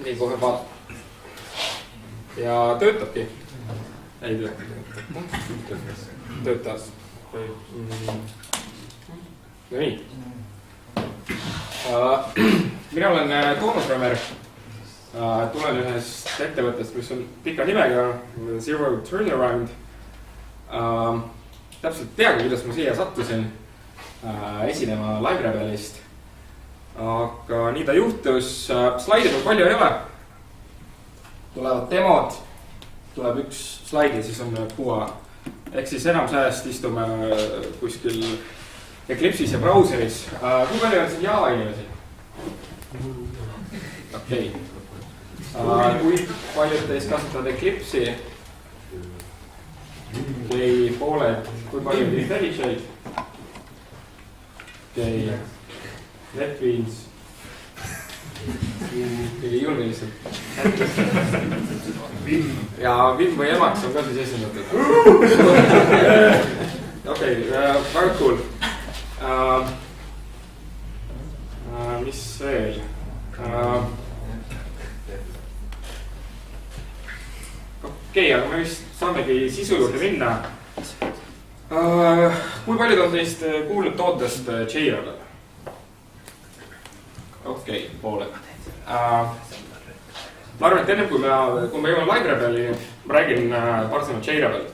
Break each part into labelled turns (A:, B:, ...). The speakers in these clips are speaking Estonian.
A: nii kohe vaatan. Ja töötabki. Ei töötas. No nii. Mina olen Toomas Römer. Tulen ühest ettevõttest, mis on pika nimega Zero Turnaround. Täpselt teagi, kuidas ma siia sattusin esinema LiveRebelist. Aga nii ta juhtus. Slaide peal palju ei ole. Tulevad demod. Tuleb üks slaidi, siis on puha. Ehk siis enam sääst istume kuskil Eclipse'is ja brauseris. Kui palju on siin Java inimesi? Okei. Kui paljud teist kasutavad Eclipse'i? Või pooled, kui paljud IntelliShade? Okei. NetBeans. Kõige julge lihtsalt. Ja Vim või Emacs on ka siis esindatud. Okei, väga cool. Mis veel? Okei, aga me vist saamegi sisu juurde minna. Kui paljud on teist kuulnud tootest JRebel? Okei, pooled. Ma arvan, et enne kui me jõuan LiveRebeli, ma räägin paar sõna JRebel.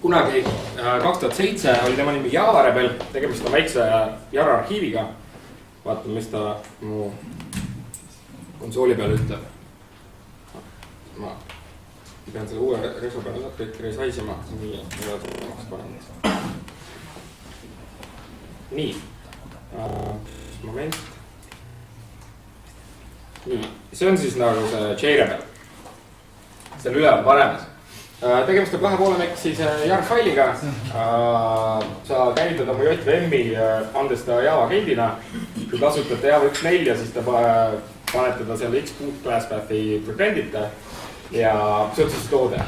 A: Kunagi 2007 oli tema nimi JavaRebel, tegemist on väikse Jara arhiiviga. Vaatame, mis ta mu konsooli peal ütleb. Ma pean selle uue resu peale kõik resaisima. Nii. Moment. Nii. See on siis nagu see JRebel. See on üleval paremas. Tegemist on 2,5 megabaitise jar-failiga. Sa käivitad oma JVM-i, andes ta Java agendina. Kui kasutate Java 1.4, siis te panete ta selle X-boot class path'i pretendite ja see on siis toode.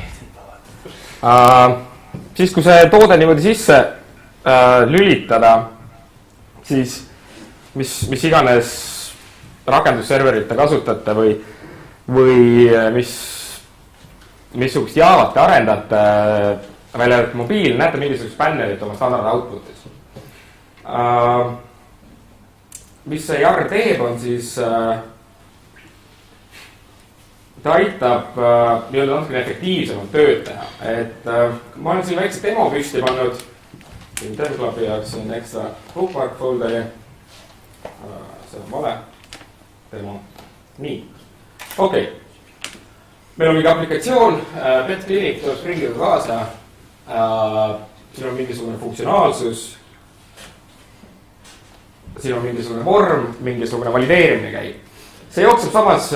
A: Siis kui see toode niimoodi sisse lülitada, siis mis iganes rakendusserverit te kasutate või missugust Javat te arendate, välja arvatud mobiil, näete mingisugust bannerit oma standard outputis. Mis see jar teeb, on siis ta aitab nii-öelda natukene efektiivsemalt tööd teha. Et ma olen siin väikse demo püsti pannud. Siin Devclubi jaoks on ekstra bookmark folderi. See on vale demo. Nii. Okei. Meil on mingi aplikatsioon, PetClinic tuleb Springiga kaasa. Siin on mingisugune funktsionaalsus. Siin on mingisugune vorm, mingisugune valideerimine käib. See jookseb samas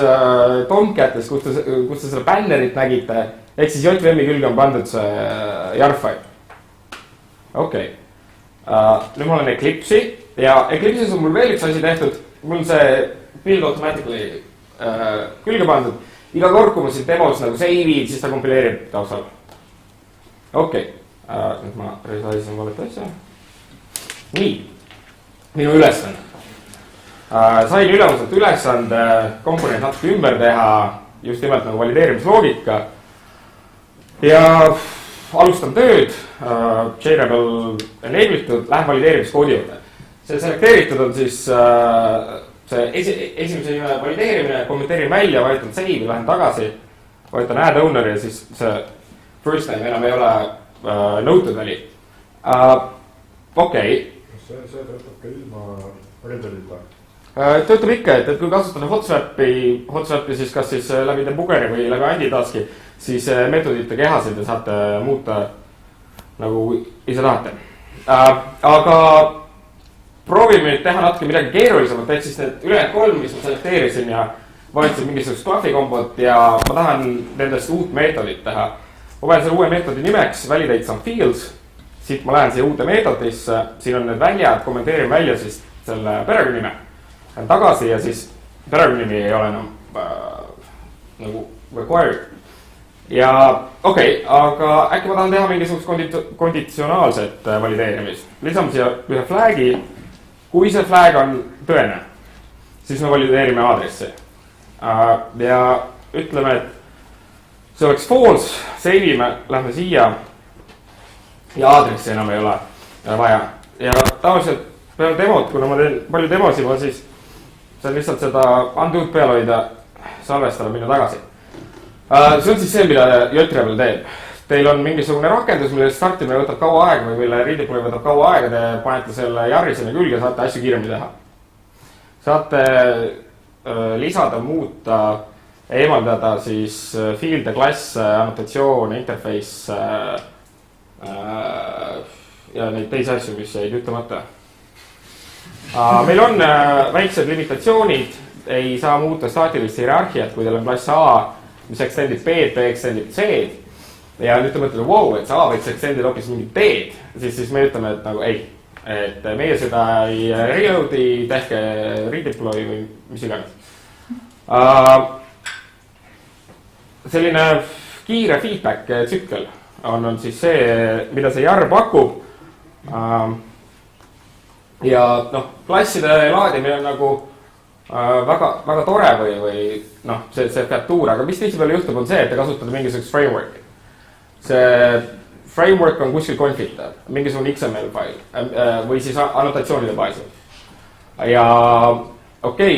A: Tomcatis, kus te selle bannerit nägite, ehk siis JVM-i külge on pandud see jar-file. Okei. Nüüd mul on Eclipse'i ja Eclipse'is on mul veel üks asi tehtud. Mul on see build automatically külge pandud. Iga kord, kui ma siin demos nagu save'id, siis ta kompileerib taustal. Okei. Nüüd ma resaisin valet asja. Nii. Minu ülesanne. Sain ülemuselt ülesande komponent natuke ümber teha, just nimelt nagu valideerimisloogika. Ja alustan tööd, JRebel enable'itud, lähen valideerimiskoodi juurde. See selekteeritud on siis see esimese valideerimine, kommenteerin välja, vajutan save, lähen tagasi, vajutan add owner ja siis see first time enam ei ole nõutud väli. Okei.
B: See töötab ka ilma rebelita?
A: Töötab ikka, et kui kasutada hotswap'i siis kas siis läbi debugeri või läbi antitaski, siis metodite kehasid ja saate muuta nagu ise tahate. Aga proovime nüüd teha natuke midagi keerulisemalt, et siis need ülejäänud 3, mis ma selekteerisin ja valitasin mingisugust klahvi kombot ja ma tahan nendest uut meetodit teha. Ma panen selle uue meetodi nimeks validate some fields, siit ma lähen siia uude meetodisse, siin on need väljad, kommenteerin välja siis selle perekonnime. Lähen tagasi ja siis perekonnimi ei ole enam nagu required. Ja okei, aga äkki ma tahan teha mingisugust konditsionaalset valideerimist. Lisame siia ühe flag'i, kui see flag on tõene, siis me valideerime aadressi. Ja ütleme, et see oleks false, save ime, lähme siia ja aadressi enam ei ole vaja. Ja tavaliselt peale demot, kuna ma teen palju demosi, ma siis saan lihtsalt seda undo'd peale hoida, salvestada, minna tagasi. See on siis see, mida JRebel teeb. Teil on mingisugune rakendus, mille startimine võtab kaua aega või mille redeploy võtab kaua aega, te panete selle jarri sinna külge ja saate asju kiiremini teha. Saate lisada, muuta, eemaldada siis field'e, klasse, annotatsioone, interface ja neid teisi asju, mis jäid ütlemata. Meil on väiksed limitatsioonid, ei saa muuta staatilist hierarhiat, kui teil on klass A, mis extendib B-d, B extendib C-d. Ja nüüd te mõtlete, wow, et see A võiks extendida hoopis mingit D-d, siis me ütleme, et nagu ei. Et meie seda ei reload'i, tehke redeploy või mis iganes. Selline kiire feedback tsükkel on siis see, mida see jar pakub. Ja klasside laadimine on nagu väga tore või see featuur, aga mis tihtipeale juhtub on see, et te kasutate mingisugust framework'i. See framework on kuskil confita, mingisugune XML fail või siis annotatsioonide baasil. Ja okei,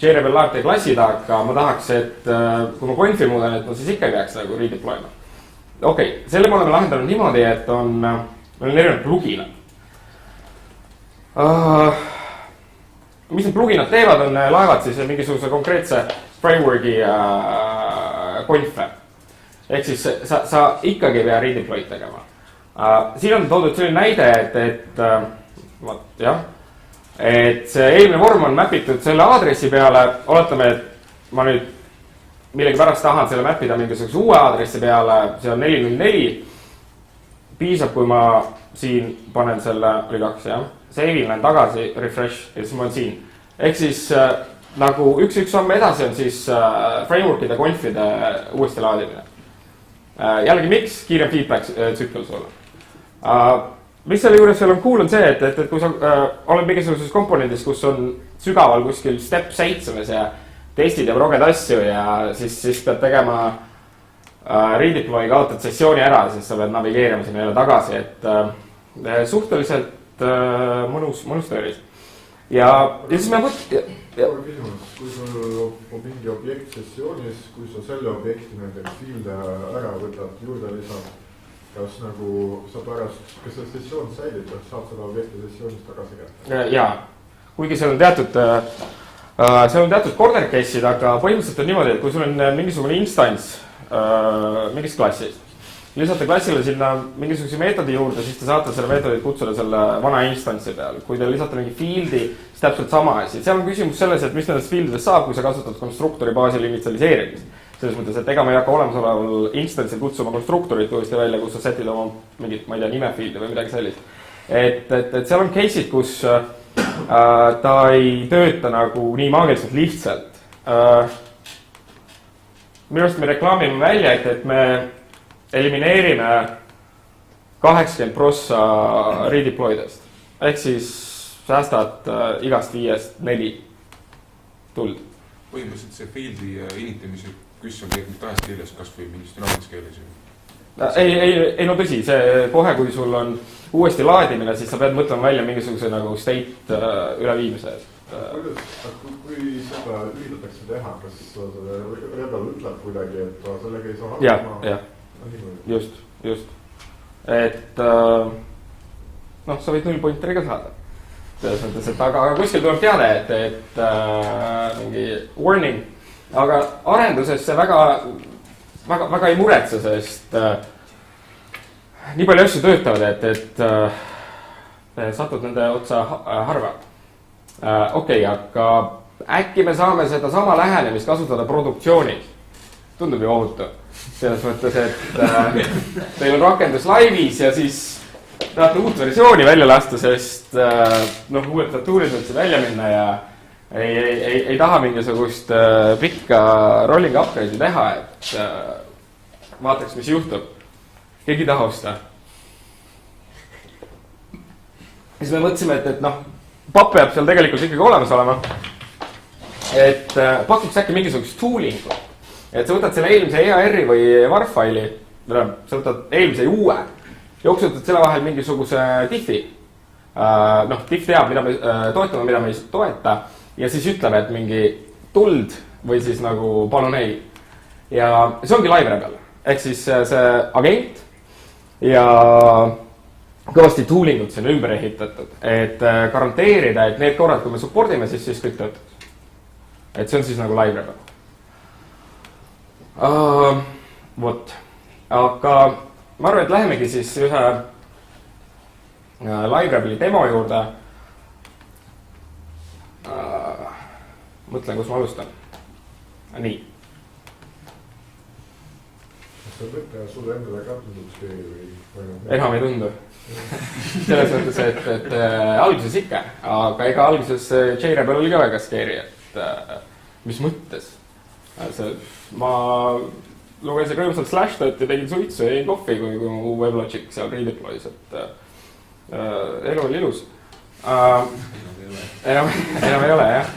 A: JRebel laeb teie klassid, aga ma tahaks, et kui ma confi muudan, et ma siis ikka ei peaks nagu redeployma. Okei, selle me oleme lahendanud niimoodi, et meil on erinevad pluginad. Mis need pluginad teevad, on laevad siis mingisuguse konkreetse framework'i confe. Ehk siis sa ikkagi ei pea redeploy'd tegema. Siin on toodud selline näide, et see eelmine vorm on mapitud selle aadressi peale. Oletame, et ma nüüd millegi pärast tahan selle mapida mingisuguse uue aadressi peale, see on 404. Piisab, kui ma siin panen selle, oli 2, jah. Save'in lähen tagasi, refresh ja siis ma olen siin. Ehk siis nagu üks samm edasi on siis framework'ide, confide uuesti laadimine. Jällegi miks kiirem feedback tsükkel sulle. Mis selle juures veel on cool on see, et kui sa oled mingisuguses komponendis, kus on sügaval kuskil step 7 ja testid ja proged asju ja siis pead tegema redeploy, kaotad sessiooni ära, siis sa pead navigeerima sinna jälle tagasi, et suhteliselt mõnus tööriist. Ja siis me
B: küsimus, kui sul on mingi objekt sessioonis, kui sa selle objekti näiteks field'e ära võtad, juurde lisad, kas sa pärast, kas see sessioon säilib, saab seda objekti sessioonist tagasi kätte?
A: Jaa, kuigi seal on teatud corner case'id, aga põhimõtteliselt on niimoodi, et kui sul on mingisugune instance mingist klassist, lisate klassile sinna mingisuguse meetodi juurde, siis te saate selle meetodit kutsuda selle vana instance'i peal. Kui te lisate mingi field'i, siis täpselt sama asi. Seal on küsimus selles, et mis nendest field'idest saab, kui sa kasutad konstruktori baasil initialiseerimist. Selles mõttes, et ega ma ei hakka olemasoleval instance'il kutsuma konstruktorit uuesti välja, kus sa setid oma mingit, ma ei tea, nime field'i või midagi sellist. Et seal on case'id, kus ta ei tööta nagu nii maagiliselt lihtsalt. Minu arust me reklaamime välja, et me elimineerime 80% redeploydest. Ehk siis säästad igast 5-4 tuld.
C: Põhimõtteliselt see field'i initimise küss on kõik tahes keeles, kas või mingis dünaamilis keeles?
A: Ei, no tõsi, see kohe, kui sul on uuesti laadimine, siis sa pead mõtlema välja mingisuguse nagu state üleviimise.
B: Kui seda üritatakse teha, kas Rebel ütleb kuidagi, et ta sellega ei saa hakkama?
A: Jah. Just. Et sa võid 0 pointeri ka saada. Selles mõttes, et aga kuskil tuleb teade, et mingi warning. Aga arenduses see väga ei muretse, sest nii palju asju töötavad, et satud nende otsa harva. Okei, aga äkki me saame seda sama lähenemist kasutada produktsioonis. Tundub ju ohutu. Selles mõttes, et teil on rakendus laivis ja siis tahate uut versiooni välja lasta, sest uued featuurid võiks välja minna ja ei taha mingisugust pikka rolling upgrade'i teha, et vaataks, mis juhtub. Keegi ei taha osta. Siis me mõtlesime, et papp peab seal tegelikult ikkagi olemas olema. et pakuks äkki mingisugust toolingu. Et sa võtad selle eelmise EAR-i või WAR-faili, sa võtad eelmise ja uue, jooksutad selle vahel mingisuguse diffi. Diff teab, mida me toetame, mida me ei toeta ja siis ütleb, et mingi tuld või siis nagu palun ei. Ja see ongi LiveRebel, ehk siis see agent ja kõvasti toolingut siin ümber ehitatud, et garanteerida, et need korrad, kui me supportime, siis kõik töötab. Et see on siis nagu LiveRebel. Vot, aga ma arvan, et lähemegi siis ühe LiveRebeli demo juurde. Mõtlen, kus ma alustan. Nii.
B: Kas see mõte sulle endale ka tunduks keegi või?
A: Enam ei tundu. Selles mõttes, et alguses ikka, aga ega alguses JRebel oli ka väga scary, et mis mõttes. Ma lugesin rõõmsalt Slashdot ja tegin suitsu ja jäin kohvi, kui mu WebLogic seal redeploys, et elu oli ilus. Enam ei ole, jah.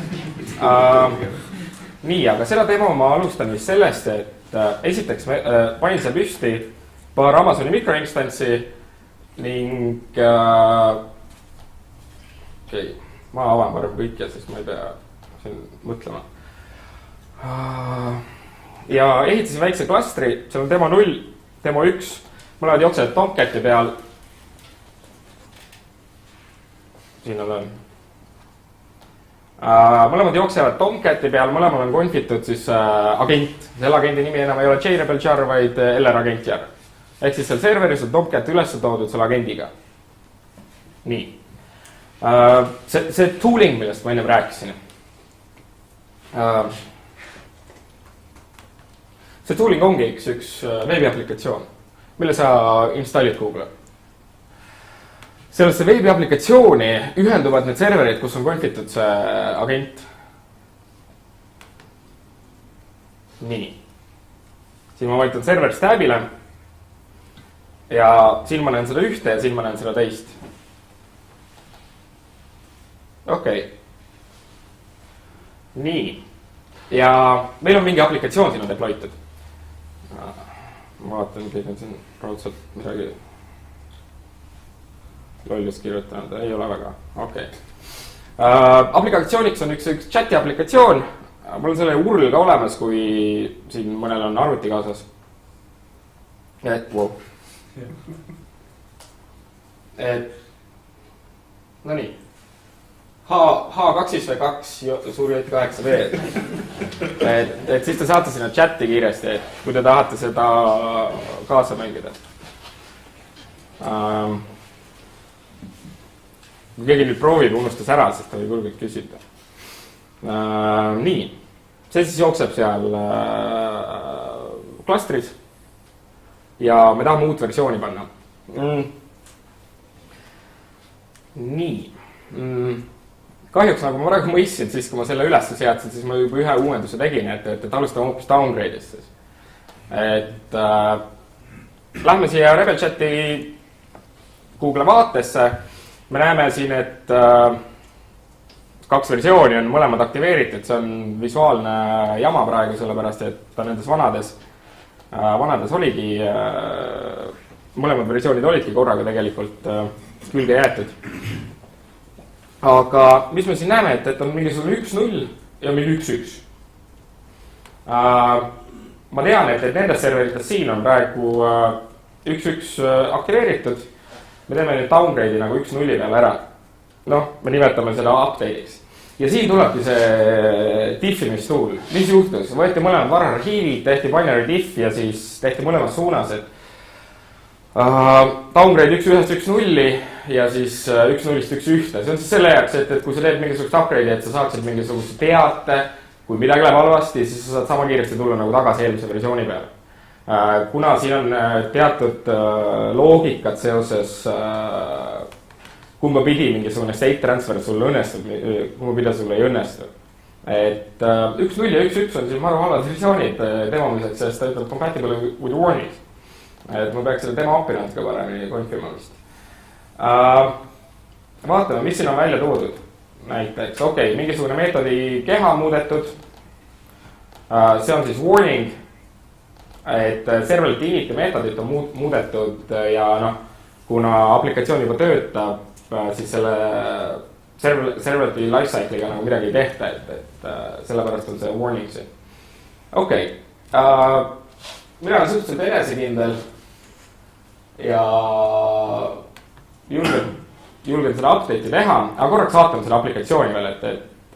A: Nii, aga seda demo ma alustan vist sellest, et esiteks panin seal püsti paar Amazoni mikroinstantsi ning ma avan parem kõike, sest ma ei pea siin mõtlema. Ja ehitasin väikse klastri, seal on demo 0, demo 1, mõlemad jooksevad Tomcati peal. Siin olen. Mõlemad jooksevad Tomcati peal, mõlemal on konfitud siis agent. Selle agendi nimi enam ei ole JRebel jar, vaid LR agent jar. Ehk siis seal serveris on Tomcat üles toodud selle agendiga. Nii. See tooling, millest ma enne rääkisin. See tooling ongi üks veebiaplikatsioon, mille sa installid Google'i. Sellesse veebiaplikatsiooni ühenduvad need serverid, kus on konfitud see agent. Nii. Siin ma vajutan serverist tabile. Ja siin ma näen seda ühte ja siin ma näen seda teist. Okei. Nii. Ja meil on mingi aplikatsioon siin on deploytud. Ma vaatan, kõik on siin raudselt midagi lollust kirjutanud, ei ole väga, okei. Aplikatsiooniks on üks chati aplikatsioon, mul on selle URL ka olemas, kui siin mõnel on arvuti kaasas. Wow. No nii. H2V2 suur J8V. Et siis te saate sinna chati kiiresti, kui te tahate seda kaasa mängida. Kui keegi nüüd proovib, unustas ära, sest ta võib julgelt küsida. Nii. See siis jookseb seal klastris. Ja me tahame uut versiooni panna. Nii. Kahjuks nagu ma praegu mõistsin, siis kui ma selle üles seadsin, siis ma juba ühe uuenduse tegin, et alustame hoopis downgrade'ist. Et lähme siia Rebel Chati Google vaatesse. Me näeme siin, et 2 versiooni on mõlemad aktiveeritud. See on visuaalne jama praegu, sellepärast, et ta nendes vanades oligi, mõlemad versioonid olidki korraga tegelikult külge jäetud. Aga mis me siin näeme, et on mingisugune 1.0 ja mingi 1.1. Ma tean, et nendes serverites siin on praegu 1.1 aktiveeritud. Me teeme nüüd downgrade'i nagu 1.0 peale ära. Me nimetame seda update'iks. Ja siin tulebki see diffimistool. Mis juhtus? Võeti mõlemad vararhiivid, tehti binary diff ja siis tehti mõlemas suunas, et downgrade 1.1.1.0 ja siis 1.0'st 1.1. See on siis selle jaoks, et kui sa teed mingisugust upgrade'i, et sa saaksid mingisugust teate, kui midagi läheb halvasti, siis sa saad sama kiiresti tulla nagu tagasi eelmise versiooni peale. Kuna siin on teatud loogikad seoses kumba pidi mingisugune state transfer sulle õnnestub, kumba pidi sulle ei õnnestu. Et 1.0 ja 1.1 on siin maru halvad versioonid demomiseks, sest ta ütleb compatible with warnings. Et ma peaks selle demo appi natuke paremini konfirmamist. Vaatame, mis siin on välja toodud. näiteks, okei, mingisugune meetodi keha muudetud. See on siis warning, et serverleti initi meetodit on muudetud ja noh, kuna aplikatsioon juba töötab, siis selle serverleti lifecycle'iga nagu midagi ei tehta, et sellepärast on see warning siin. Okei, mina olen suhteliselt enesekindel ja julgen seda update'i teha, aga korraks vaatame selle aplikatsiooni veel, et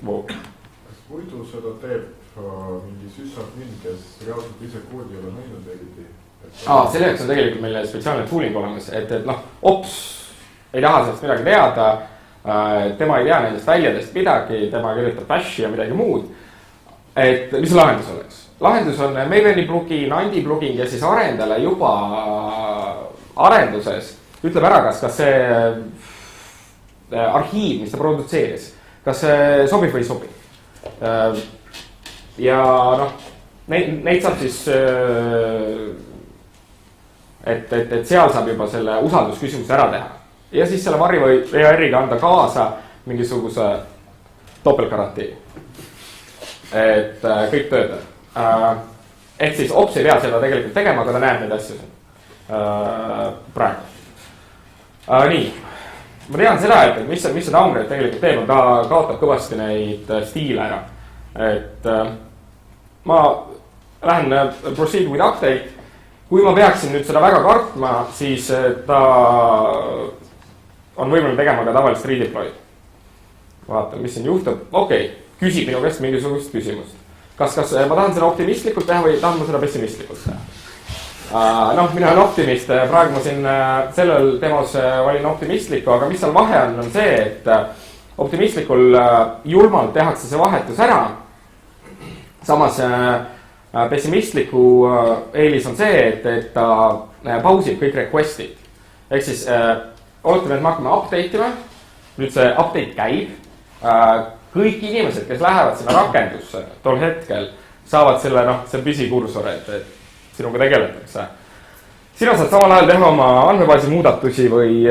B: muidu seda teeb mingi sysadmin, kes reaalselt ise koodi ei ole näinud eriti.
A: Selle jaoks on tegelikult meil spetsiaalne tooling olemas, et noh, ops ei taha sellest midagi teada, tema ei tea nendest väljadest midagi, tema kirjutab bashi ja midagi muud. Et mis lahendus oleks? Lahendus on Maveni plugin, Andi plugin, kes siis arendajale juba arenduses ütleb ära, kas see arhiiv, mis ta produtseeris, kas see sobib või ei sobi. Ja noh, neid saab siis, et seal saab juba selle usaldusküsimuse ära teha. Ja siis selle varri või EAR-iga anda kaasa mingisuguse topeltgarantii. Et kõik töötab. Ehk siis ops ei pea seda tegelikult tegema, aga ta näeb neid asju praegu. Nii, ma tean seda, et mis see downgrade tegelikult teeb, ta kaotab kõvasti neid stiile ära. Et ma lähen proceed with update. Kui ma peaksin nüüd seda väga kartma, siis ta on võimalik tegema ka tavalist redeploy'd. Vaatan, mis siin juhtub. Okei, küsib minu käest mingisugust küsimust. Kas ma tahan seda optimistlikult teha või tahan ma seda pessimistlikult teha? Noh, mina olen optimist. Praegu ma siin sellel demos valin optimistliku, aga mis seal vahe on see, et optimistlikul julmalt tehakse see vahetus ära. Samas pessimistliku eelis on see, et ta pausib kõik request'id. Ehk siis oletame, et me hakkame update ima. Nüüd see update käib. Kõik inimesed, kes lähevad sinna rakendusse tol hetkel, saavad selle, noh, see püsikursor, et sinuga tegeletakse. Sina saad samal ajal teha oma andmebaasi muudatusi või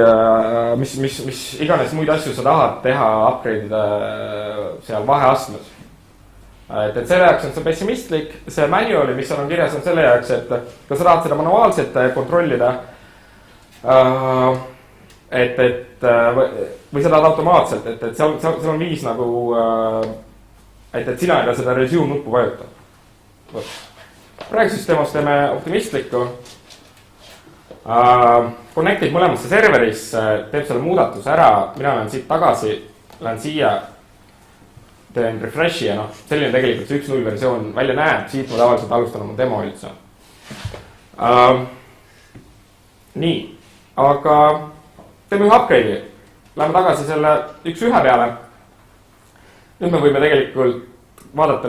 A: mis iganes muid asju sa tahad teha upgrade'ida seal vaheastmes. Et selle jaoks on see pessimistlik, see manuali, mis seal on kirjas, on selle jaoks, et kas sa tahad seda manuaalselt kontrollida, või sa tahad automaatselt, et seal on viis nagu, et sina ei pea seda resume nuppu vajuta. Praegu süsteemas teeme optimistlikku. Connectid mõlemasse serverisse, teeb selle muudatuse ära, mina lähen siit tagasi, lähen siia, teen refreshi ja noh, selline tegelikult see 1.0 versioon välja näeb, siit ma tavaliselt alustan oma demo üldse. Nii, aga teeme ühe upgrade'i. Läheme tagasi selle 1.1 peale. Nüüd me võime tegelikult vaadata,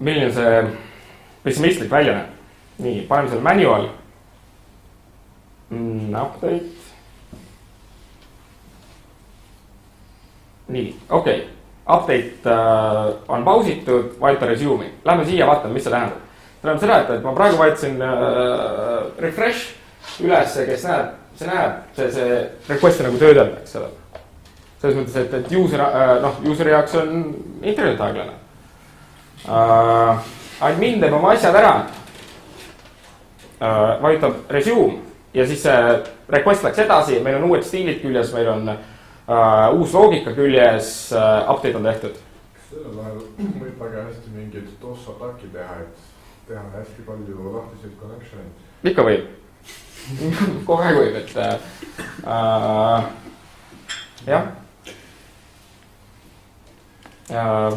A: milline see pessimistlik välja näeb. Nii, paneme selle manual. Update. Nii, okei. Update on pausitud, vajuta resume'i. Lähme siia, vaatame, mis see tähendab. See tähendab seda, et ma praegu vajutasin refresh üles, kes näeb, see request'i nagu töödelda, eks ole. Selles mõttes, et useri jaoks on internet aeglane. Admin teeb oma asjad ära, vajutab resume ja siis see request läks edasi, meil on uued stiilid küljes, meil on uus loogika küljes, update on tehtud.
B: Sellel ajal võib väga hästi mingid DOS-ataki teha, et teha hästi palju lahtiseid connection'id.
A: Ikka võib. Kogu aeg võib, et jah.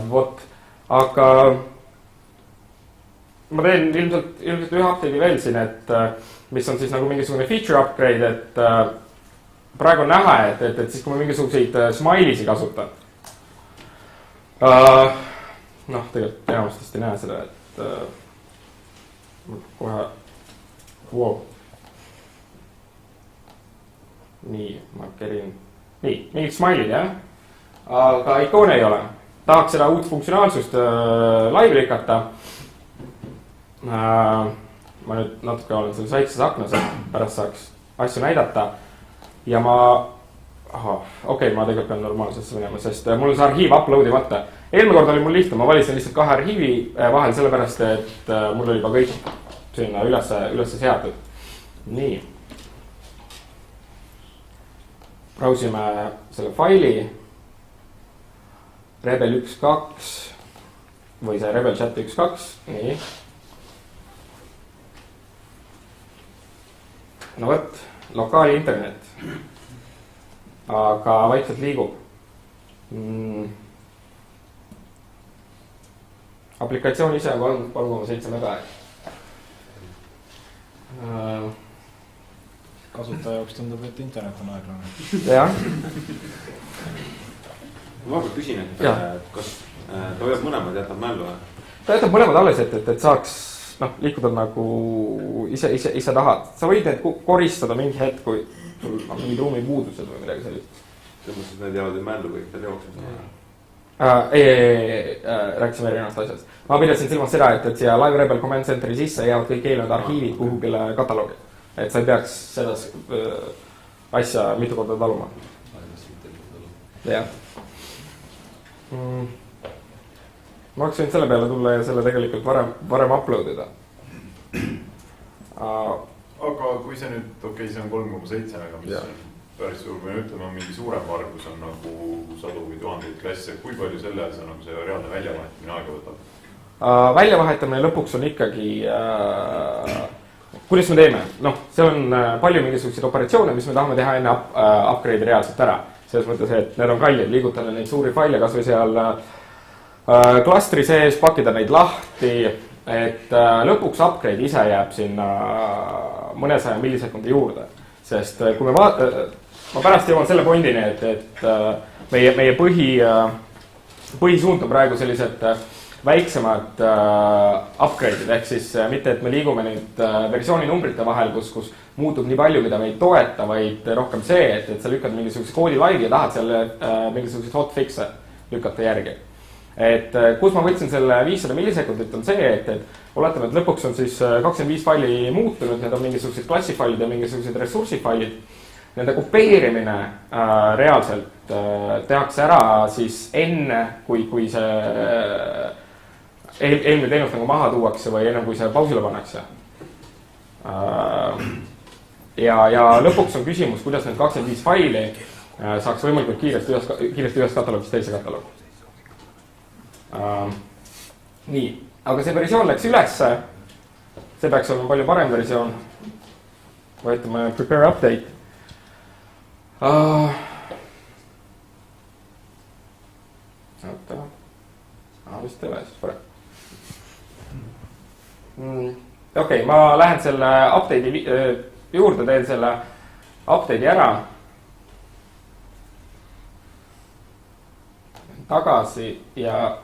A: Vot, aga ma teen ilmselt ühe update'i veel siin, et mis on siis nagu mingisugune feature upgrade, et praegu on näha, et siis kui ma mingisuguseid smile'isi kasutan. Noh, tegelikult enamastest ei näe seda, et kohe wow. Nii, ma kerin. Nii, mingid smile'id, jah? Aga ikoone ei ole. Tahaks seda uut funktsionaalsust laivi lükata. Ma nüüd natuke olen selles väikses aknas, et pärast saaks asju näidata. Ja ma okei, ma tegelikult pean normaalsesse minema, sest mul on see arhiiv upload imata. Eelmine kord oli mul lihtne, ma valisin lihtsalt 2 arhiivi vahel, sellepärast et mul oli juba kõik sinna ülesse seatud. Nii. Brausime selle faili. Rebel 1.2 või see Rebel Chat 1.2. Nii. No võt, lokaali internet. Aga vaikselt liigub. Aplikatsioon ise on 3,7 mega.
D: Kasutaja jaoks tundub, et internet on aeglane.
A: Jah.
E: Ma küsin, et kas ta hoiab mõlemad jätab mällu?
A: Ta jätab mõlemad alles, et saaks liikuda nagu ise tahad. Sa võid need koristada mingi hetk, kui sul on mingid ruumipuudused või midagi sellist.
E: Selles mõttes, et need jäävad mällu kõik veel jooksmas.
A: Rääkisime erinevast asjast. Ma pidasin silmas seda, et siia Live Rebel Command Centeri sisse jäävad kõik eelnevad arhiivid kuhugile kataloogi. Et sa ei peaks seda asja mitu korda taluma. Jah. Ma oleks võinud selle peale tulla ja selle tegelikult varem uploadida.
F: Aga kui see nüüd, see on 3,7, aga mis on päris suur, kui ütleme, mingi suurem vargus on nagu 100 või 1000 klasse, kui palju selle see on see reaalne väljavahetamine aega võtab?
A: Väljavahetamine lõpuks on ikkagi, kuidas me teeme? See on palju mingisuguseid operatsioone, mis me tahame teha enne upgrade'i reaalselt ära. Selles mõttes, et need on kallid, liigutada neid suuri faile, kas või seal klastri sees, pakkida neid lahti, et lõpuks upgrade ise jääb sinna mõnesaja millisekundi juurde. Sest kui ma pärast jõuan selle pointini, et meie põhisuund on praegu sellised väiksemad upgrade'id, ehk siis mitte, et me liigume nüüd versiooninumbrite vahel, kus muutub nii palju, mida me ei toeta, vaid rohkem see, et sa lükkad mingisuguse koodi laivi ja tahad selle mingisuguseid hotfix'e lükata järgi. Et kus ma võtsin selle 500 millisekundit on see, et oletame, et lõpuks on siis 25 faili muutunud, need on mingisugused klassifailid ja mingisugused ressursifailid. Nende kopeerimine reaalselt tehakse ära siis enne, kui see eelmine teenus nagu maha tuuakse või enne, kui see pausile pannakse. Ja lõpuks on küsimus, kuidas need 25 faili saaks võimalikult kiiresti ühest kataloogist teise kataloogi. Nii, aga see versioon läks ülesse. See peaks olema palju parem versioon. Võetame prepare update. Vist ei ole siis parem. Okei, ma lähen selle update'i juurde, teen selle update'i ära. Tagasi ja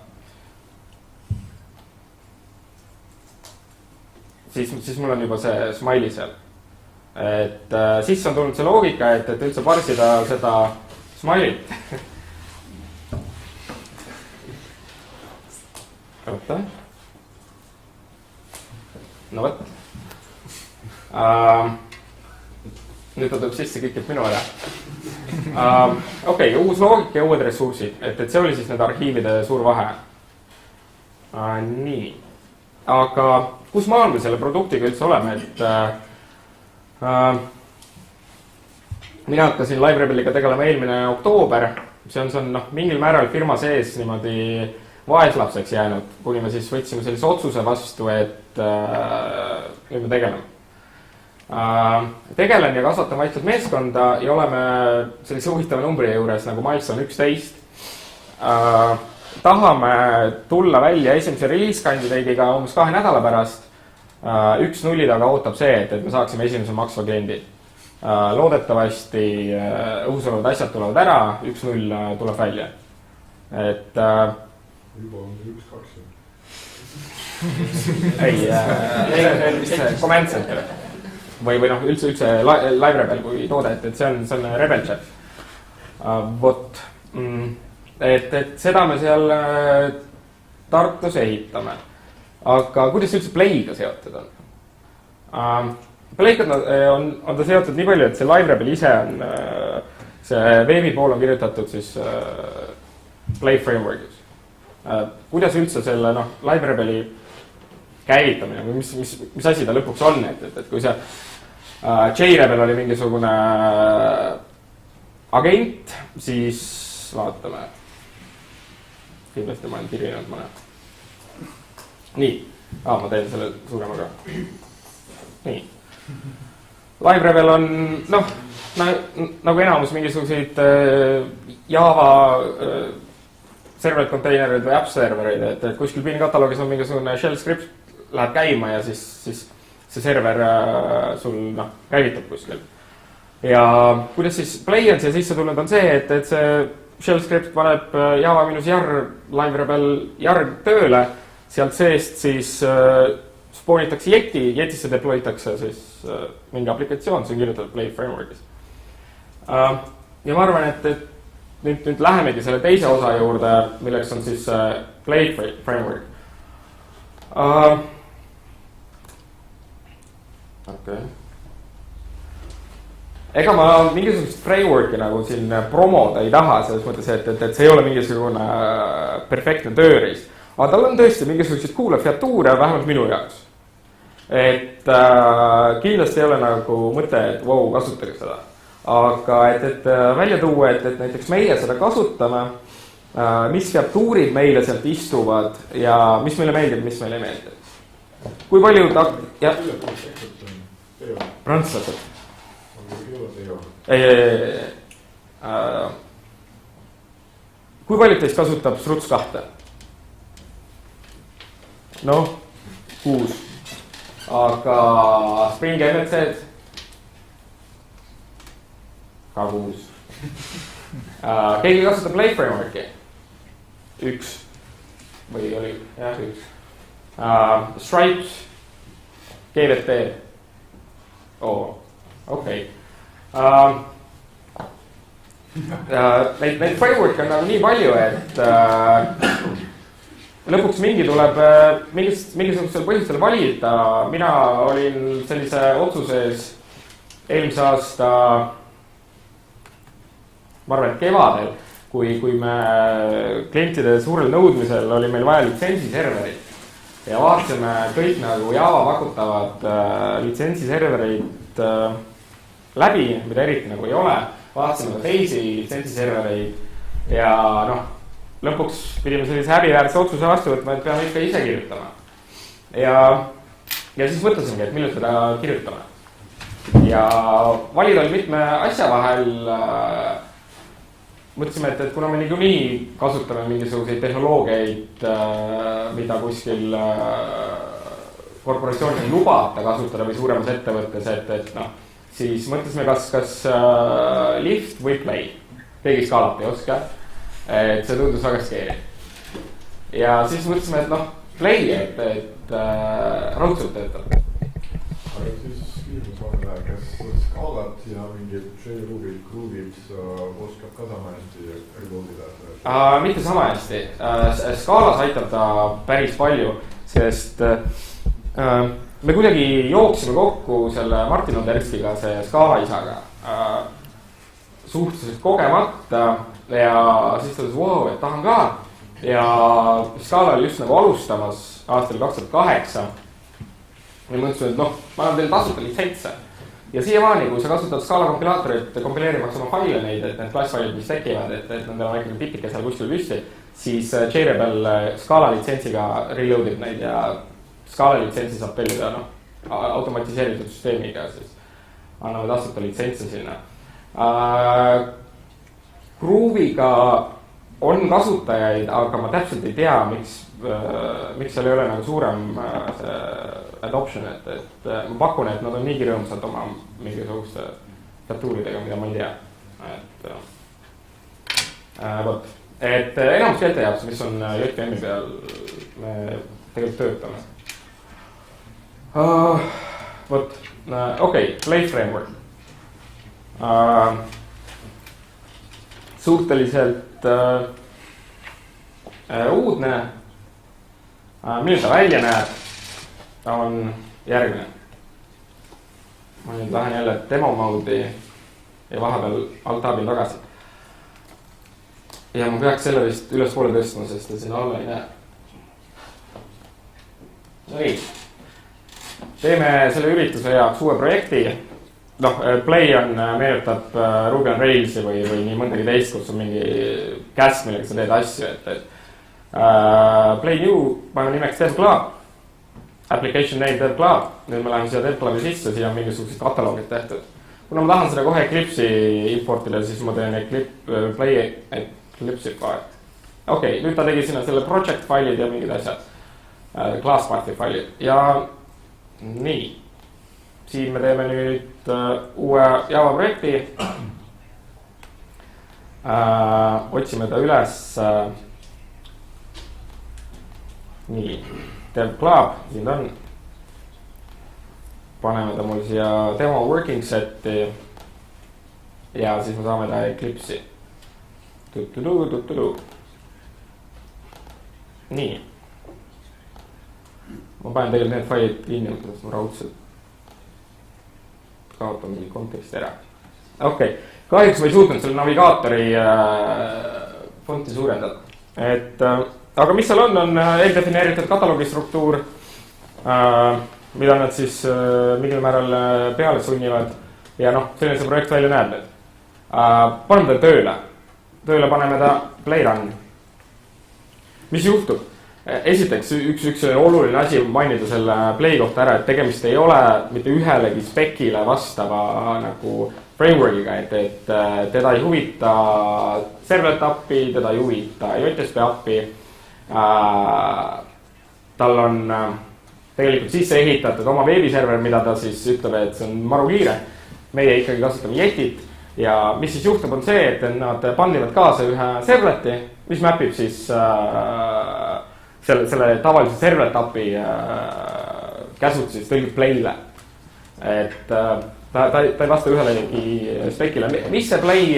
A: siis mul on juba see smiley seal. Et siis on tulnud see loogika, et üldse parsida seda smiley't. Oota. No võt. Nüüd ta tuleb sisse kõik minu ära. Okei, uus loogika ja uued ressursid. Et see oli siis need arhiivide suur vahe. Nii. Aga kus maal me selle produktiga üldse oleme, et mina hakkasin Live Rebeliga tegelema eelmine oktoober. See on mingil määral firma sees niimoodi vaeslapseks jäänud, kuni me siis võtsime sellise otsuse vastu, et nüüd me tegeleme. Tegelen ja kasvatan vaikselt meeskonda ja oleme sellise huvitava numbri juures nagu milestone 11. Tahame tulla välja esimese release-kandidaadiga umbes 2 nädala pärast. 1.0 taga ootab see, et me saaksime esimese maksva kliendi. Loodetavasti õhus olevad asjad tulevad ära, 1.0 tuleb välja. Et
B: juba on 1.2.
A: Ei, Command Center. Või üldse Live Rebel kui toode, et see on Rebel Chat. Vot. Et seda me seal Tartus ehitame. Aga kuidas üldse Play'ga seotud on? Play'ga on ta seotud nii palju, et see Live Rebel ise on see veebipool on kirjutatud siis Play Frameworkis. Kuidas üldse selle LiveRebeli käivitamine või mis asi ta lõpuks on, et kui see JRebel oli mingisugune agent, siis vaatame. Kindlasti ma olen kirjinud mõne. Nii, ma teen selle suuremaga. Nii. LiveRebel on, nagu enamus mingisuguseid Java server containerid või app servereid, et kuskil bin kataloogis on mingisugune shell script, läheb käima ja siis see server sul käivitab kuskil. Ja kuidas siis Play on siia sisse tulnud on see, et see shell script paneb java-jar LiveRebel jar tööle, sealt seest siis spoonitakse jetisse deploytakse siis mingi aplikatsioon, see on kirjutatud Play Frameworkis. Ja ma arvan, et nüüd lähemegi selle teise osa juurde, milleks on siis Play Framework. Okay. Ega ma mingisugust frameworki nagu siin promoda ei taha, selles mõttes, et see ei ole mingisugune perfektne tööriist. Aga tal on tõesti mingisuguseid kuule featuure, vähemalt minu jaoks. Et kindlasti ei ole nagu mõte, et kasutage seda. Aga et välja tuua, et näiteks meie seda kasutame, mis featuurid meile sealt istuvad ja mis meile meeldib, mis meile ei meeldi. Kui palju prantslased? Kui palju teist kasutab Struts 2? 6. Aga Spring MLC-d? Ka 6. Keegi kasutab Play Frameworki? 1. Või oli? Jah, 1. Stripes? GVT? Okei. Neid framework'e on nagu nii palju, et lõpuks tuleb mingisugusel põhjustel valida. Mina olin sellise otsuses eelmise aasta, ma arvan, et kevadel, kui me klientide suurel nõudmisel oli meil vaja litsentsiserverit ja vaatasime kõik nagu Java pakutavad litsentsiservereid läbi, mida eriti nagu ei ole, vaatasime ka teisi litsentsiservereid ja lõpuks pidime sellise häbiväärse otsuse vastu võtma, et peame ikka ise kirjutama. Ja siis mõtlesimegi, et millal seda kirjutame. Ja valida oli mitme asja vahel. Mõtlesime, et kuna me niikuinii kasutame mingisuguseid tehnoloogiaid, mida kuskil korporatsioonis ei lubata kasutada või suuremas ettevõttes, et siis mõtlesime, kas Lift või Play. Keegi skaalat ei oska. Et see tundus väga skeeri. Ja siis mõtlesime, et Play, et raudselt töötab.
B: Aga siis küsimus on, kas skaalat ja mingid JRuby'd, Groovyd oskab ka sama hästi reloadida?
A: Mitte sama hästi. Skaalas aitab ta päris palju, sest me kuidagi jooksime kokku selle Martin Oderskiga, see Scala isaga. Suhteliselt kogemata ja siis ta ütles, et tahan ka. Ja Scala oli just nagu alustamas aastal 2008. Ja mõtlesin, et ma annan teile tasuta litsentse. Ja siiamaani, kui sa kasutad Scala kompilaatorit kompileerimaks oma faile neid, et need klassfailid, mis tekivad, et nendel on ikkagi tipike seal kuskil püsti, siis JRebel Scala litsentsiga reloadib neid ja Scala litsentsi saab tellida automatiseeritud süsteemiga, siis anname tasuta litsentse sinna. Grooviga on kasutajaid, aga ma täpselt ei tea, miks seal ei ole nagu suurem adoption, et ma pakun, et nad on niigi rõõmsad oma mingisuguste featuuridega, mida ma ei tea. Et enamus keelte jaoks, mis on JVM-i peal, me tegelikult töötame. Okei, Play Framework. Suhteliselt uudne, milline ta välja näeb, on järgmine. Ma nüüd lähen jälle demo mode'i ja vahepeal alt-tabin tagasi. ja ma peaks selle vist ülespoole tõstma, sest ta siin alla ei näe. Nii. Teeme selle ürituse jaoks uue projekti. Noh, Play meenutab Ruby on Railsi või nii mõndagi teist, kus on mingi käsk, millega sa teed asju, Play new, paneme nimeks DevClub. Application name DevClub. Nüüd me läheme siia DevClubi sisse, siia on mingisugused kataloogid tehtud. Kuna ma tahan seda kohe Eclipse'i importida, siis ma teen Play Eclipse'i fail. Okei, nüüd ta tegi sinna selle project failid ja mingid asjad. Class party failid. Ja nii. Siin me teeme nüüd uue Java projekti. Otsime ta üles. Nii. DevClub, siin ta on. Paneme ta mul siia demo working seti. Ja siis me saame ta Eclipse'i. Nii. Ma panen tegelikult need failid kinni, sest ma raudselt kaotan mingi konteksti ära. Okei. Kahjuks ma ei suutnud selle navigaatori fonti suurendada. Aga mis seal on eeldefineeritud kataloogi struktuur, mida nad siis mingil määral peale sunnivad. Ja selline see projekt välja näeb nüüd. Paneme ta tööle. Tööle paneme ta play run. Mis juhtub? Esiteks üks oluline asi mainida selle play kohta ära, et tegemist ei ole mitte ühelegi spekile vastava nagu frameworkiga, et teda ei huvita servlet API, teda ei huvita JSP API. Tal on tegelikult sisse ehitatud oma veebiserver, mida ta siis ütleb, et see on maru kiire. Meie ikkagi kasutame Yetit ja mis siis juhtub on see, et nad pandivad kaasa ühe servleti, mis mapib siis selle tavalise servlet API käsud siis tõlgib Play'le. Et ta ei vasta ühelegi spekile. Mis see Play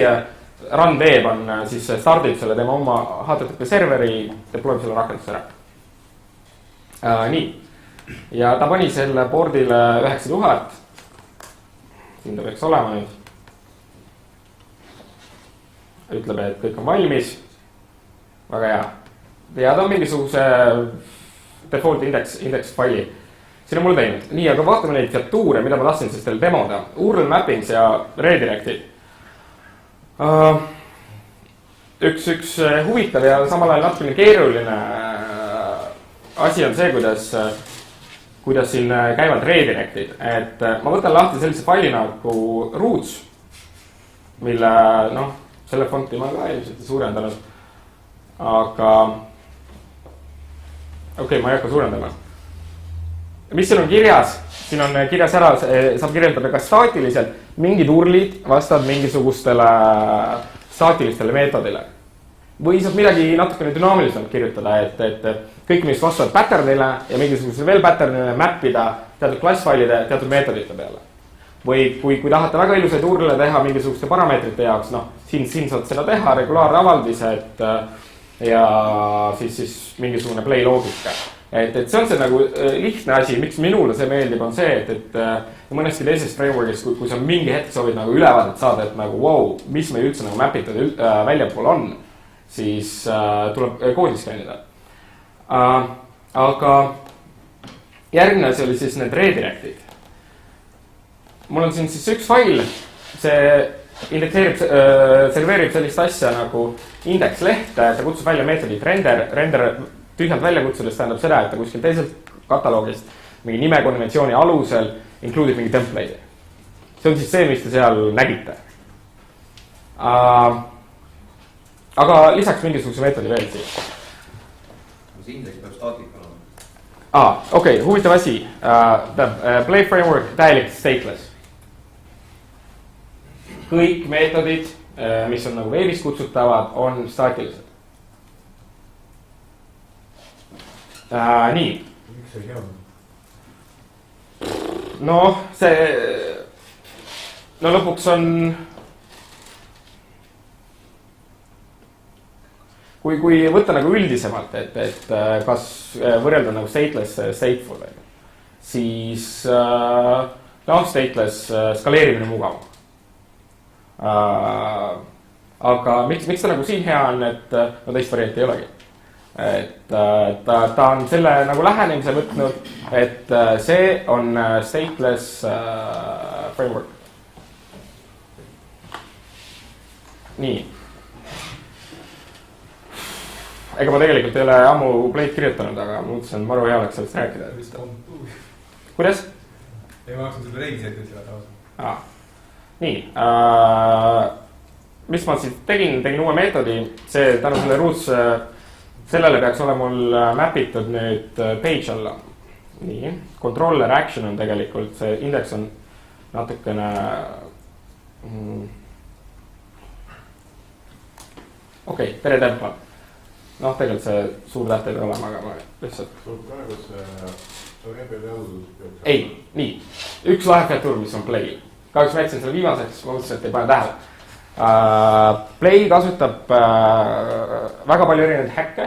A: run teeb on siis stardib selle tema oma HTTP serveri, deployb selle rakenduse ära. Nii. Ja ta pani selle boardile 9000. Siin ta peaks olema nüüd. Ütleb, et kõik on valmis. Väga hea. Ja ta on mingisuguse default index faili. Siin on mul teinud. Nii, aga vaatame neid featuure, mida ma tahtsin siis teile demoda. URL mappings ja redirectid. Üks huvitav ja samal ajal natukene keeruline asi on see, kuidas siin käivad redirectid. Et ma võtan lahti sellise faili nagu roots, mille, selle fonti ma ka ilmselt suurendanud. Aga okei, ma ei hakka suurendama. Mis siin on kirjas? Siin on kirjas ära, saab kirjeldada ka staatiliselt. Mingid URL'id vastavad mingisugustele staatilistele meetodile. Või saab midagi natukene dünaamiliselt kirjutada, et kõik mis vastavad patternile ja mingisugusele veel patternile mappida teatud klassfailide teatud meetodite peale. Või kui tahate väga ilusaid URL'e teha mingisuguste parameetrite jaoks, siin saad seda teha, regulaarravaldised ja siis mingisugune play loogika. Et see on see nagu lihtne asi, miks minule see meeldib on see, et mõneski teises frameworkis, kui sa mingi hetk soovid nagu ülevaadet saada, et nagu wow, mis meil üldse nagu mapitud väljapool on, siis tuleb koodis käinida. Aga järgmine asi oli siis need redirectid. Mul on siin siis üks fail, see serveerib sellist asja nagu index leht, ta kutsub välja meetodit render tühjalt välja kutsudes tähendab seda, et ta kuskil teiselt kataloogist mingi nimekonventsiooni alusel include'ib mingi template'i. See on siis see, mis te seal nägite. Aga lisaks mingisuguse meetodi veel siia.
E: See index peab staatik olema.
A: Okei, huvitav asi. Play framework täielik stateless. Kõik meetodid, mis on nagu veebis kutsutavad, on staatilised. Nii.
B: Miks ei head?
A: Lõpuks on, kui võtta nagu üldisemalt, et kas võrrelda nagu stateless, stateful, siis stateless skaleerimine mugav. Aga miks ta nagu siin hea on, et no teist varianti ei olegi. Et ta on selle nagu lähenemise võtnud, et see on stateless framework. Nii. Ega ma tegelikult ei ole ammu Play'd kirjutanud, aga mõtlesin, maru hea oleks sellest rääkida. Kuidas?
G: Ei, ma hakkasin seda reisijaid selle tausa.
A: Nii. Mis ma siis tegin uue meetodi, see tänu selle roots, sellele peaks olema mul mapitud nüüd page alla. Nii, controller action on tegelikult, see indeks on natukene okei, tere tempa. Noh, tegelikult see suur täht ei ole, aga ma lihtsalt
B: sul praegu see rebel all
A: ei, nii, üks lahe feature, mis on play. Kahjuks ma jätsin selle viimaseks, ma mõtlesin, et ei pane tähele. Play kasutab väga palju erinevaid häkke,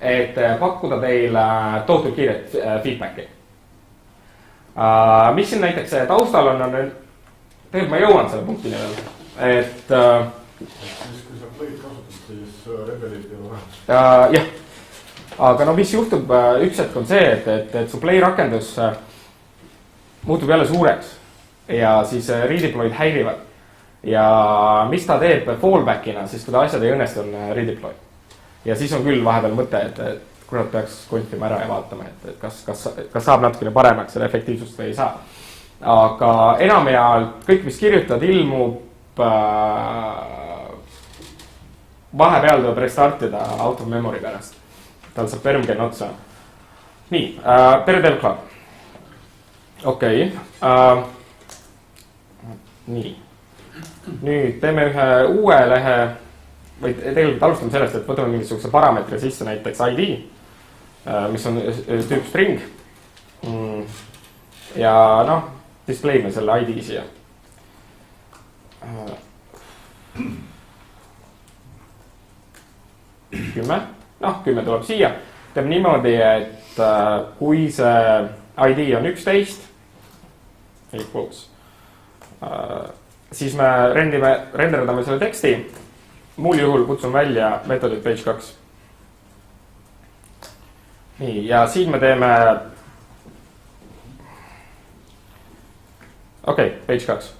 A: et pakkuda teile tohutult kiiret feedbacki. Mis siin näiteks taustal on tegelikult ma jõuan selle punktini veel, et
B: siis kui sa Play'd kasutad, siis rebelit ei ole vähem.
A: jah, aga no mis juhtub, üks hetk on see, et su Play rakendus muutub jälle suureks ja siis redeploy'd häirivad. Ja mis ta teeb fallback'ina, siis kui ta asjad ei õnnestu, on redeploy. Ja siis on küll vahepeal mõte, et kurat peaks konfima ära ja vaatama, et kas saab natukene paremaks selle efektiivsust või ei saa. Aga enamjaolt kõik, mis kirjutad, ilmub vahepeal tuleb restartida out of memory pärast. Tal saab permgen otsa. Nii, tere Dev Club. Okei. Nii. Nüüd teeme ühe uue lehe, või tegelikult alustame sellest, et võtame mingisuguse parameetri sisse, näiteks ID, mis on tüüp string. Ja noh, display'me selle ID siia. 10, noh 10 tuleb siia. Teeme niimoodi, et kui see ID on 11, equals, siis me renderdame selle teksti. Muul juhul kutsun välja meetodit page 2. Nii, ja siin me teeme page 2.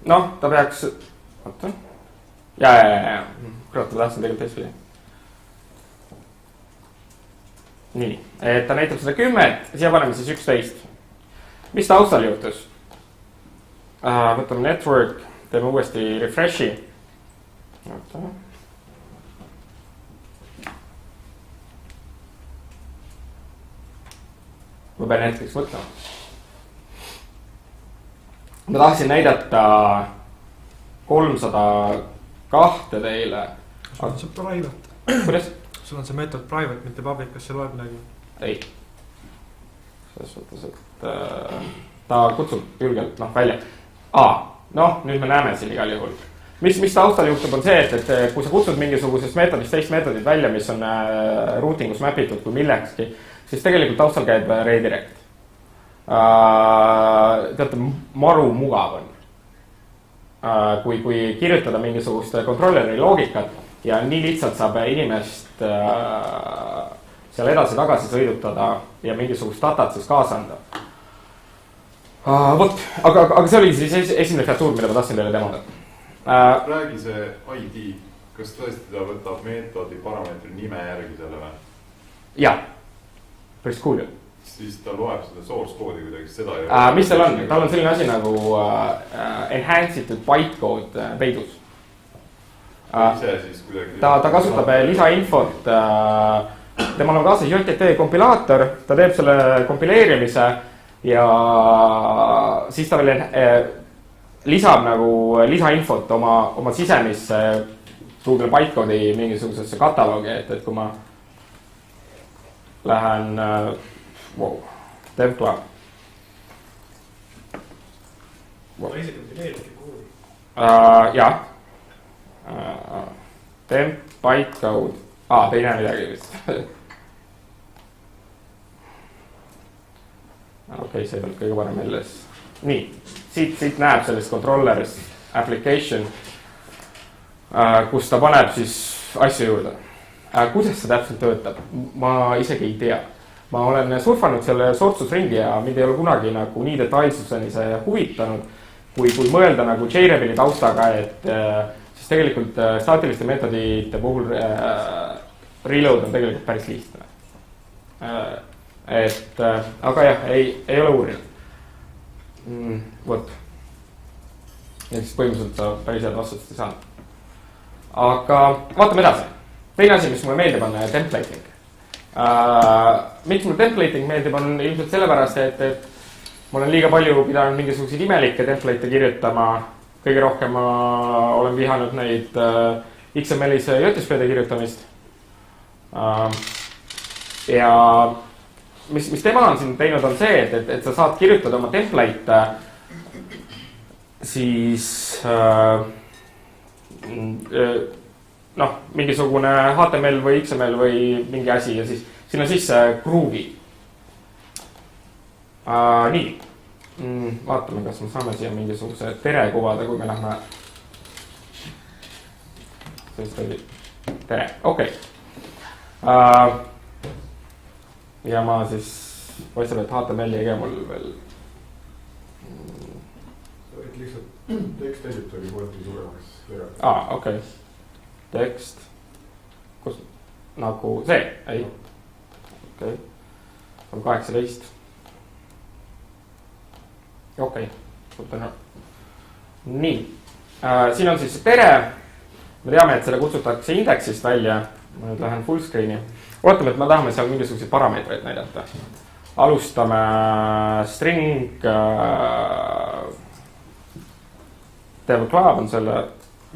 A: Noh, ta peaks oota. Ja. Kurat, ma tahtsin tegelikult teistpidi. Nii, et ta näitab seda 10, siia paneme siis 11. Mis taustal juhtus? Võtame network, teeme uuesti refreshi. Ma pean hetkeks mõtlema. Ma tahtsin näidata 302 teile.
H: Sul on see private.
A: Kuidas?
H: Sul on see meetod private, mitte public, kas see loeb midagi?
A: Ei. Selles mõttes, et ta kutsub julgelt välja. Noh, nüüd me näeme siin igal juhul. Mis taustal juhtub on see, et kui sa kutsud mingisugusest meetodist teist meetodit välja, mis on routingus mapitud kui millekski, siis tegelikult taustal käib redirect. Teate, maru mugav on. Kui kirjutada mingisugust controlleri loogikat ja nii lihtsalt saab inimest seal edasi-tagasi sõidutada ja mingisugust datat siis kaasa anda. Vot, aga see oli siis esimene featuur, mida ma tahtsin teile demoda.
F: Räägi see ID, kas tõesti ta võtab meetodi parameetri nime järgi selle või?
A: Jah, päris cool ju.
F: Siis ta loeb seda source koodi kuidagi seda ja...
A: Mis tal on? Tal on selline asi nagu enhanced bytecode peidus.
F: Ise siis kuidagi...
A: Ta kasutab lisainfot, temal on kaasas JTT kompilaator, ta teeb selle kompileerimise ja siis ta veel lisab nagu lisainfot oma sisemisse Google bytecode'i mingisugusesse kataloogi, et kui ma lähen DevClub.
H: Ta ise kompileeribki koodi.
A: Jah. Temp bytecode. Ta ei näe midagi vist. Okei, see ei olnud kõige parem elles. Nii, siit näeb sellist controller'ist application, kus ta paneb siis asju juurde. Kuidas see täpselt töötab? Ma isegi ei tea. Ma olen surfanud selle sortsusringi ja mind ei ole kunagi nagu nii detailsuseni see huvitanud, kui mõelda nagu JRevil'i taustaga, et siis tegelikult staatiliste meetodite puhul reload on tegelikult päris lihtne. Aga jah, ei ole uurinud. Vot. Ja siis põhimõtteliselt sa päris head vastust ei saanud. Aga vaatame edasi. Teine asi, mis mulle meeldib, on templating. Miks mulle templating meeldib, on ilmselt sellepärast, et ma olen liiga palju pidanud mingisuguseid imelikke template'e kirjutama. Kõige rohkem ma olen vihanud neid XML-is JSP-de kirjutamist. Ja mis tema on siin teinud, on see, et sa saad kirjutada oma template'e siis mingisugune HTML või XML või mingi asi ja siis sinna sisse Groovy. Nii, vaatame, kas me saame siia mingisuguse tere kuvada, kui me lähme. Sellest oli tere, okei. Ja ma siis paistab, et HTML-i ega mul veel.
B: Et lihtsalt tekst editori võeti suuremaks.
A: Okei. Tekst. Kus? Nagu see? Ei. Okei. On 18. Okei. Nii. Siin on siis tere. Me teame, et selle kutsutakse indeksist välja. Ma nüüd lähen full screen'i. Ootame, et me tahame seal mingisuguseid parameetreid näidata. Alustame string. Dev club on selle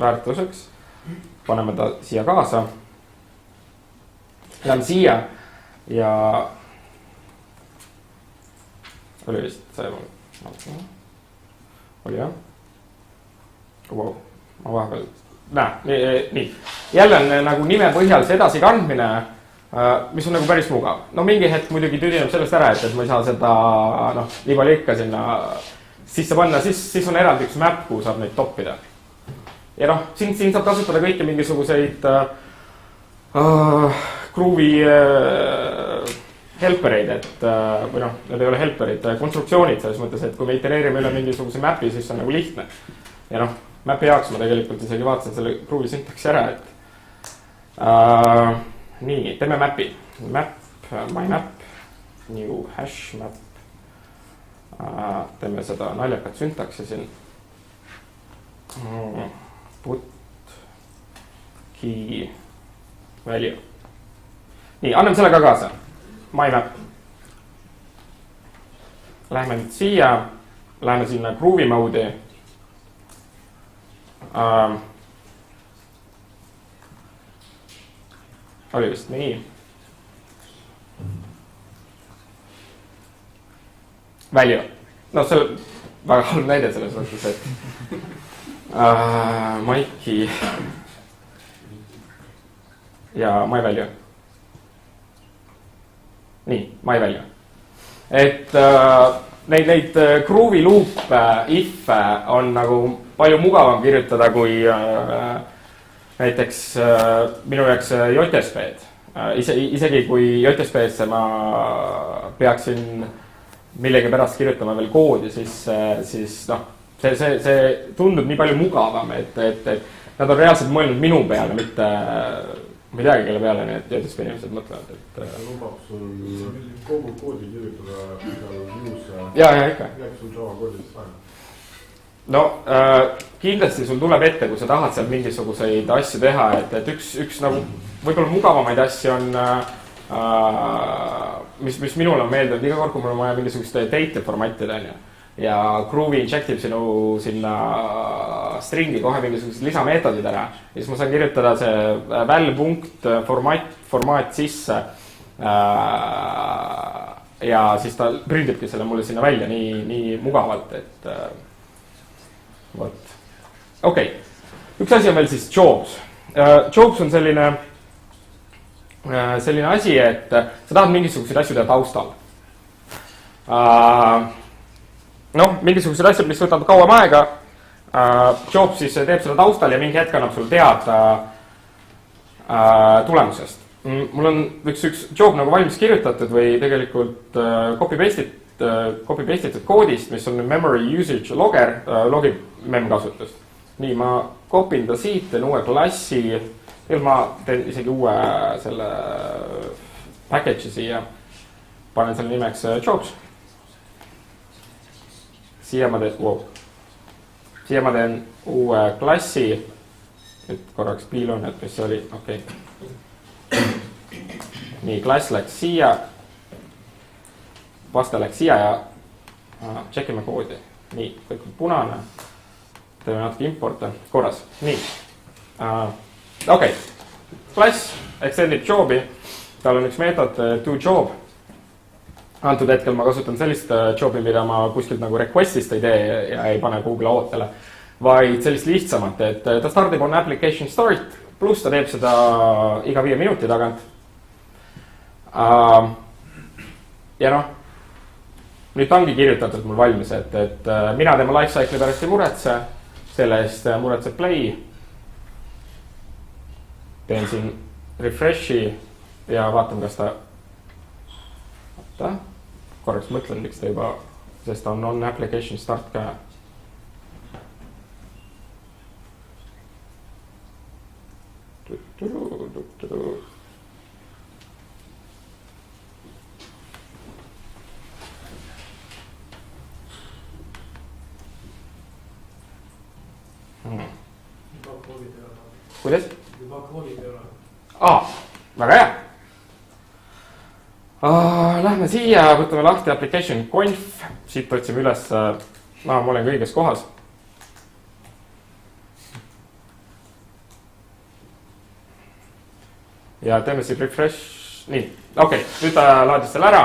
A: väärtuseks. Paneme ta siia kaasa. Lähen siia ja oli vist see oli jah. Wow. Ma vahepeal nii. Jälle on nagu nime põhjal see edasi kandmine, mis on nagu päris mugav. No mingi hetk muidugi tüdineb sellest ära, et ma ei saa seda libalikka sinna sisse panna, siis on eraldi üks map, kuhu saab neid toppida. Ja siin saab kasutada kõiki mingisuguseid Groovy helpereid, või need ei ole helperid, konstruktsioonid selles mõttes, et kui me itereerime üle mingisuguse mapi, siis on nagu lihtne. Ja mapi jaoks ma tegelikult isegi vaatasin selle Groovy syntaksi ära, et nii, teeme mapi. Map, my map, new hash map. Teeme seda naljakat syntaksi siin. Put key value. Nii, anname selle ka kaasa. My map. Lähme nüüd siia. Lähme sinna Groovy mode'i. Oli vist nii. Value. No see on väga halb näide selles mõttes, et Maiki ja my value. Nii, my value. Et neid Groovy loop if on nagu palju mugavam kirjutada kui näiteks minu jaoks JSP-d. Isegi kui JSP-sse ma peaksin millegi pärast kirjutama veel koodi, siis see tundub nii palju mugavam, et nad on reaalselt mõelnud minu peale, mitte midagi, kelle peale need JSP inimesed mõtlevad.
B: Lubab sul kogu koodi kirjutada seal
A: ja ikka.
B: Jääb sul Java koodis vaja?
A: No kindlasti sul tuleb ette, kui sa tahad seal mingisuguseid asju teha, et üks nagu võib-olla mugavamaid asju on mis minul on meeldinud iga kord, kui mul on vaja mingisugust data formatida ja Groovy injectib sinu sinna stringi kohe mingisugused lisameetodid ära ja siis ma saan kirjutada see val.formaat sisse ja siis ta prindibki selle mulle sinna välja nii mugavalt, et vot. Okei. Üks asi on veel siis jobs. Jobs on selline asi, et sa tahad mingisuguseid asju teha taustal. noh, mingisugused asjad, mis võtavad kauem aega. Job siis teeb seda taustal ja mingi hetk annab sul teada tulemusest. Mul on üks job nagu valmis kirjutatud või tegelikult copy-pastitud koodist, mis on memory usage logger, logib mem kasutust. Nii, ma kopin ta siit, teen uue klassi, ma teen isegi uue selle package'i siia, panen selle nimeks jobs. Siia ma teen uue klassi, nüüd korraks piilun, et mis see oli, okei. Nii, klass läks siia, vaste läks siia ja checkime koodi. Nii, kõik on punane, teeme natuke importe, korras, nii. Okei, klass extendib jobi, tal on üks meetod toJob. Antud hetkel ma kasutan sellist jobi, mida ma kuskilt nagu request'ist ei tee ja ei pane Google ootele, vaid sellist lihtsamat, et ta stardib on application start, pluss ta teeb seda iga 5 minuti tagant. Ja noh, nüüd ta ongi kirjutatud mul valmis, et mina tema lifecycle'i pärast ei muretse, selle eest muretseb play. Teen siin refreshi ja vaatan, kas ta korraks mõtlen, miks ta juba, sest ta on application start ka. Kuidas? Väga hea. Lähme siia, võtame lahti application conf, siit otsime üles, ma olen ka õiges kohas. Ja teeme siin refresh, nii, okei, nüüd ta laadis selle ära,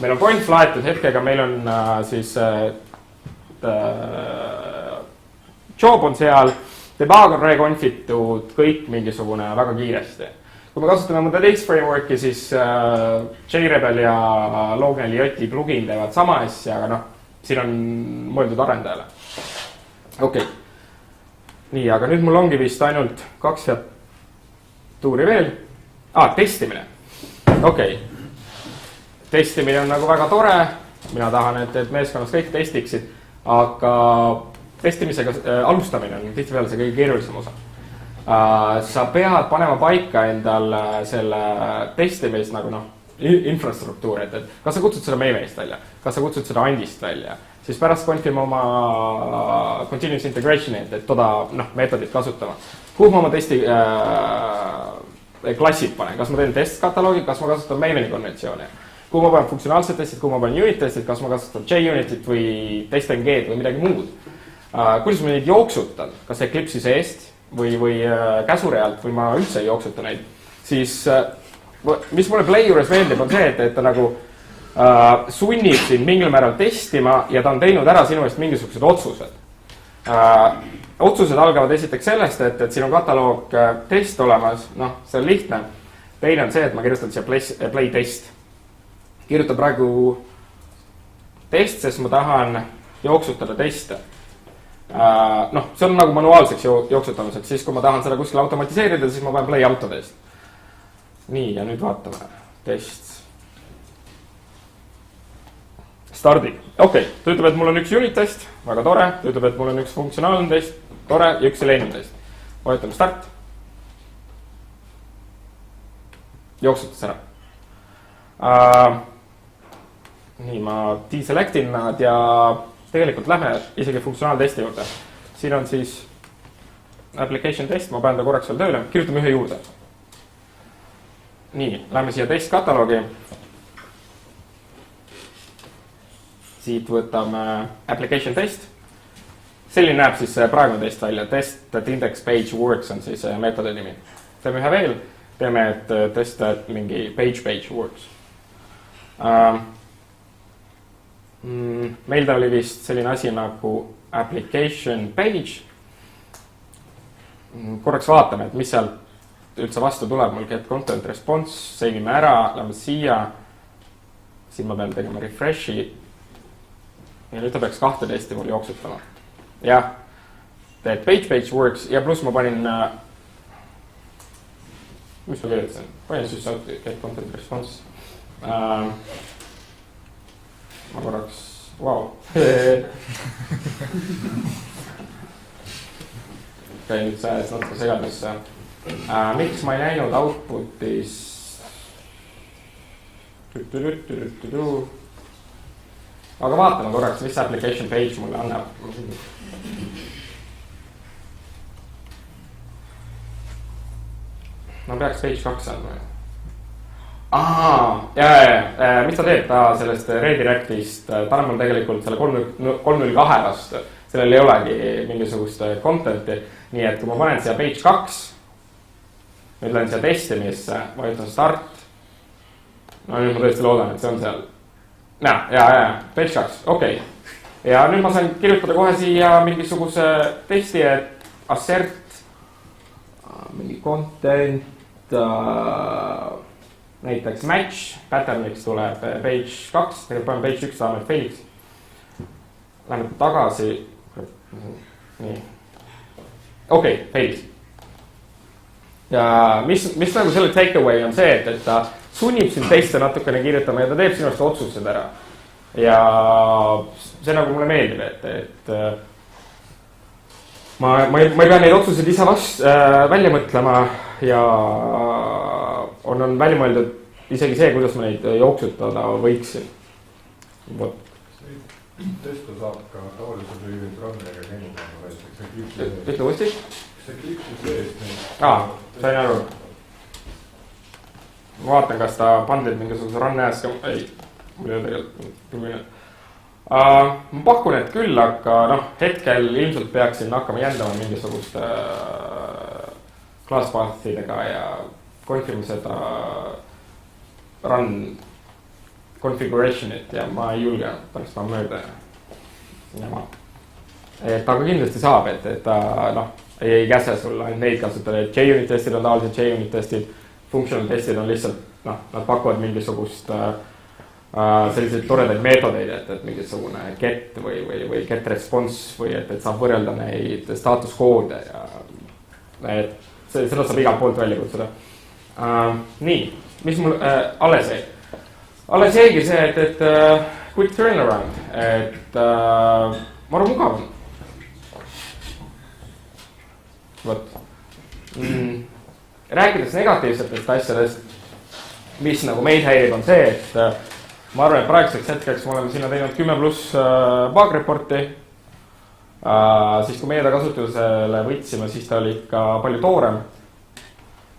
A: meil on conf laetud hetkega, meil on siis job on seal, debug on reconfitud, kõik mingisugune väga kiiresti. Kui me kasutame mõnda teist frameworki, siis JRebel ja Logan Liotti plugin teevad sama asja, aga noh, siin on mõeldud arendajale. Okei. Nii, aga nüüd mul ongi vist ainult 2 tuuri veel. Testimine. Okei. Testimine on nagu väga tore. Mina tahan, et meeskonnas kõik testiksid, aga testimisega alustamine on tihtipeale see kõige keerulisem osa. Sa pead panema paika endal selle testimis nagu noh, infrastruktuur, et kas sa kutsud seda Maine'ist välja, kas sa kutsud seda Andist välja, siis pärast konfime oma continuous integration'i, et toda meetodit kasutama. Kuhu ma oma testi klassid panen, kas ma teen testkataloogi, kas ma kasutan Maine'i konventsiooni, kuhu ma panen funktsionaalsed testid, kuhu ma panen unit testid, kas ma kasutan JUnitit või test-NG-d või midagi muud. Kuidas ma neid jooksutan, kas Eclipse'i seest või käsurealt või ma üldse ei jooksuta neid, siis mis mulle Play juures meeldib on see, et ta nagu sunnib sind mingil määral testima ja ta on teinud ära sinu eest mingisugused otsused. Otsused algavad esiteks sellest, et siin on kataloog test olemas, noh, see on lihtne. Teine on see, et ma kirjutan siia play test. Kirjutan praegu test, sest ma tahan jooksutada teste. Noh, see on nagu manuaalseks jooksutamiseks, siis kui ma tahan seda kuskil automatiseerida, siis ma panen play autotest. Nii, ja nüüd vaatame. Test. Stardib. Okei, ta ütleb, et mul on üks unit test, väga tore. Ta ütleb, et mul on üks funktsionaalne test, tore, ja üks selline test. Vajutame start. Jooksutas ära. Nii, ma deselectin nad ja tegelikult lähme isegi funktsionaaltesti juurde. Siin on siis application test, ma panen ta korraks veel tööle, kirjutame ühe juurde. Nii, lähme siia test kataloogi. Siit võtame application test. Selline näeb siis praegune test välja. Test that index page works on siis meetodi nimi. Teeme ühe veel. Teeme, et test that mingi page works. Meil ta oli vist selline asi nagu application page. Korraks vaatame, et mis seal üldse vastu tuleb. Mul get content response, savime ära, lähme siia. Siin ma pean tegema refreshi. ja nüüd ta peaks 12 mul jooksutama. Jah, et page works ja pluss ma panin, mis ma kirjutasin? Panin siis get content response. Ma korraks, vau. Okay, nüüd see natuke segadusse. Miks ma ei näinud outputis? Aga vaatame korraks, mis application page mulle annab. No peaks page 2 andma. Mis ta teeb? Ta sellest redirectist, ta annab mul tegelikult selle 302 vastu. Sellel ei olegi mingisugust content'i. Nii et kui ma panen siia page 2, nüüd lähen siia testimisse, vajutan start. No nüüd ma tõesti loodan, et see on seal. Page 2, okei. Ja nüüd ma saan kirjutada kohe siia mingisuguse testi, et assert, mingi content, näiteks match, pattern'iks tuleb page 2, tegelikult panen page 1 saame failiks. Lähme tagasi, nii. Okei, failiks. Ja mis nagu selle takeaway on see, et ta sunnib sind teiste natukene kirjutama ja ta teeb sinust otsused ära. Ja see nagu mulle meeldib, et ma ei pea neid otsuseid ise välja mõtlema ja on välja mõeldud isegi see, kuidas ma neid jooksutada võiksin. Vot.
B: Testa saab ka tavaliselt review runner'iga käima.
A: Ütle uuesti?
B: See klipsi seest.
A: Sain aru. Ma vaatan, kas ta pandid mingisuguse run-as ka. Ei, mul ei ole tegelikult. Ma pakun, et küll, aga hetkel ilmselt peaksin hakkama jändama mingisuguste class pathidega ja config'ima seda run configuration'it ja ma ei julge pärast ma mööda. Aga kindlasti saab, et ta ei käse sulle ainult neid kasutada, et JUnit testid on tavaliselt JUnit testid, functional testid on lihtsalt, nad pakuvad mingisugust selliseid toredaid meetodeid, et mingisugune get või get response või et saab võrrelda neid status koode ja seda saab igalt poolt välja kutsuda. Nii, mis mul alles jäi? Alles jäigi see, et quick turnaround, et maru mugav on. Võt. Rääkides negatiivsetest asjadest, mis nagu meid häirib on see, et ma arvan, et praeguseks hetkeks me oleme sinna teinud 10+ bug reporti. Siis kui meie ta kasutusele võtsime, siis ta oli ikka palju toorem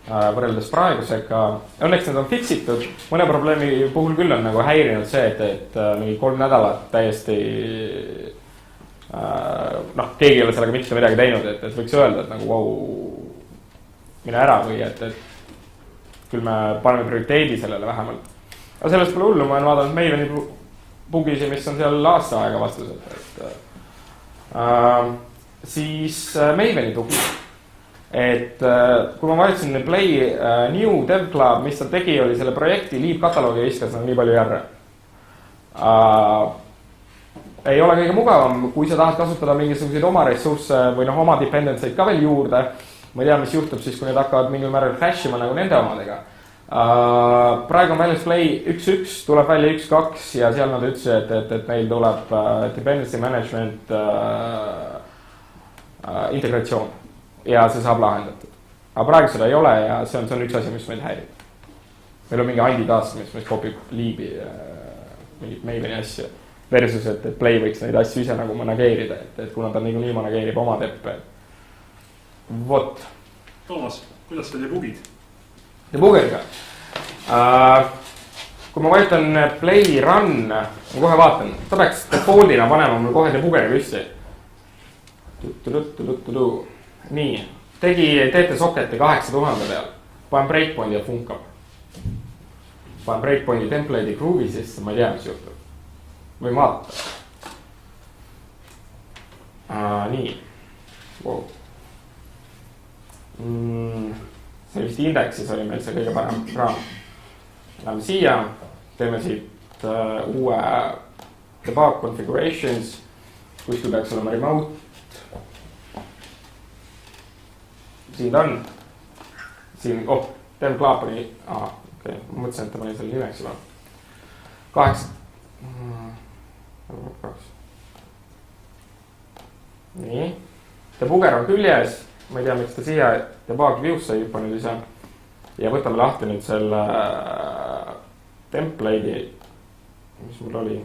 A: võrreldes praegusega. Õnneks need on fixitud. Mõne probleemi puhul küll on nagu häirinud see, et mingi 3 nädalat täiesti keegi ei ole sellega mitte midagi teinud, et võiks öelda, et nagu wow, mine ära või et küll me paneme prioriteedi sellele vähemalt. Aga sellest pole hullu, ma olen vaadanud Maveni bugisi, mis on seal aasta aega vastused. Siis Maveni tugi. Et kui ma valitsin Play New Dev Club, mis ta tegi, oli selle projekti liib kataloogi ja viskas nii palju järre. Ei ole kõige mugavam, kui sa tahad kasutada mingisuguseid oma ressursse või oma dependenceid ka veel juurde. Ma ei tea, mis juhtub siis, kui need hakkavad mingil määral crashima nagu nende omadega. Praegu on väljas Play 1.1, tuleb välja 1.2 ja seal nad ütlesid, et neil tuleb dependency management integratsioon ja see saab lahendatud. Aga praegu seda ei ole ja see on üks asi, mis meid häirib. Meil on mingi anti-task, mis kopib liibi mingit Maveni asju. Versus, et Play võiks neid asju ise nagu manageerida, et kuna ta nii manageerib oma teppe. Vot.
H: Toomas, kuidas sa debugid?
A: Debuggeriga. Kui ma vajutan Play Run, ma kohe vaatan, ta peaks defaultina panema mul kohe debuggeri püsti. Nii, teete socketi 8000 peal, panen breakpointi ja funkab. Panen breakpointi template'i groove'i sisse, ma ei tea, mis juhtub. Võin vaadata. Nii. Wow. See vist indeksis oli meil see kõige parem raam. Läheme siia, teeme siit uue debug configurations, kuskil peaks olema remote. Siin ta on. Siin, Dem Claapani, okei, ma mõtlesin, et ta pani selle nimeks juba. 8. Nii. Debugger on küljes, ma ei tea, miks ta siia debug view'sse ei hüpanud ise. Ja võtame lahti nüüd selle template'i, mis mul oli.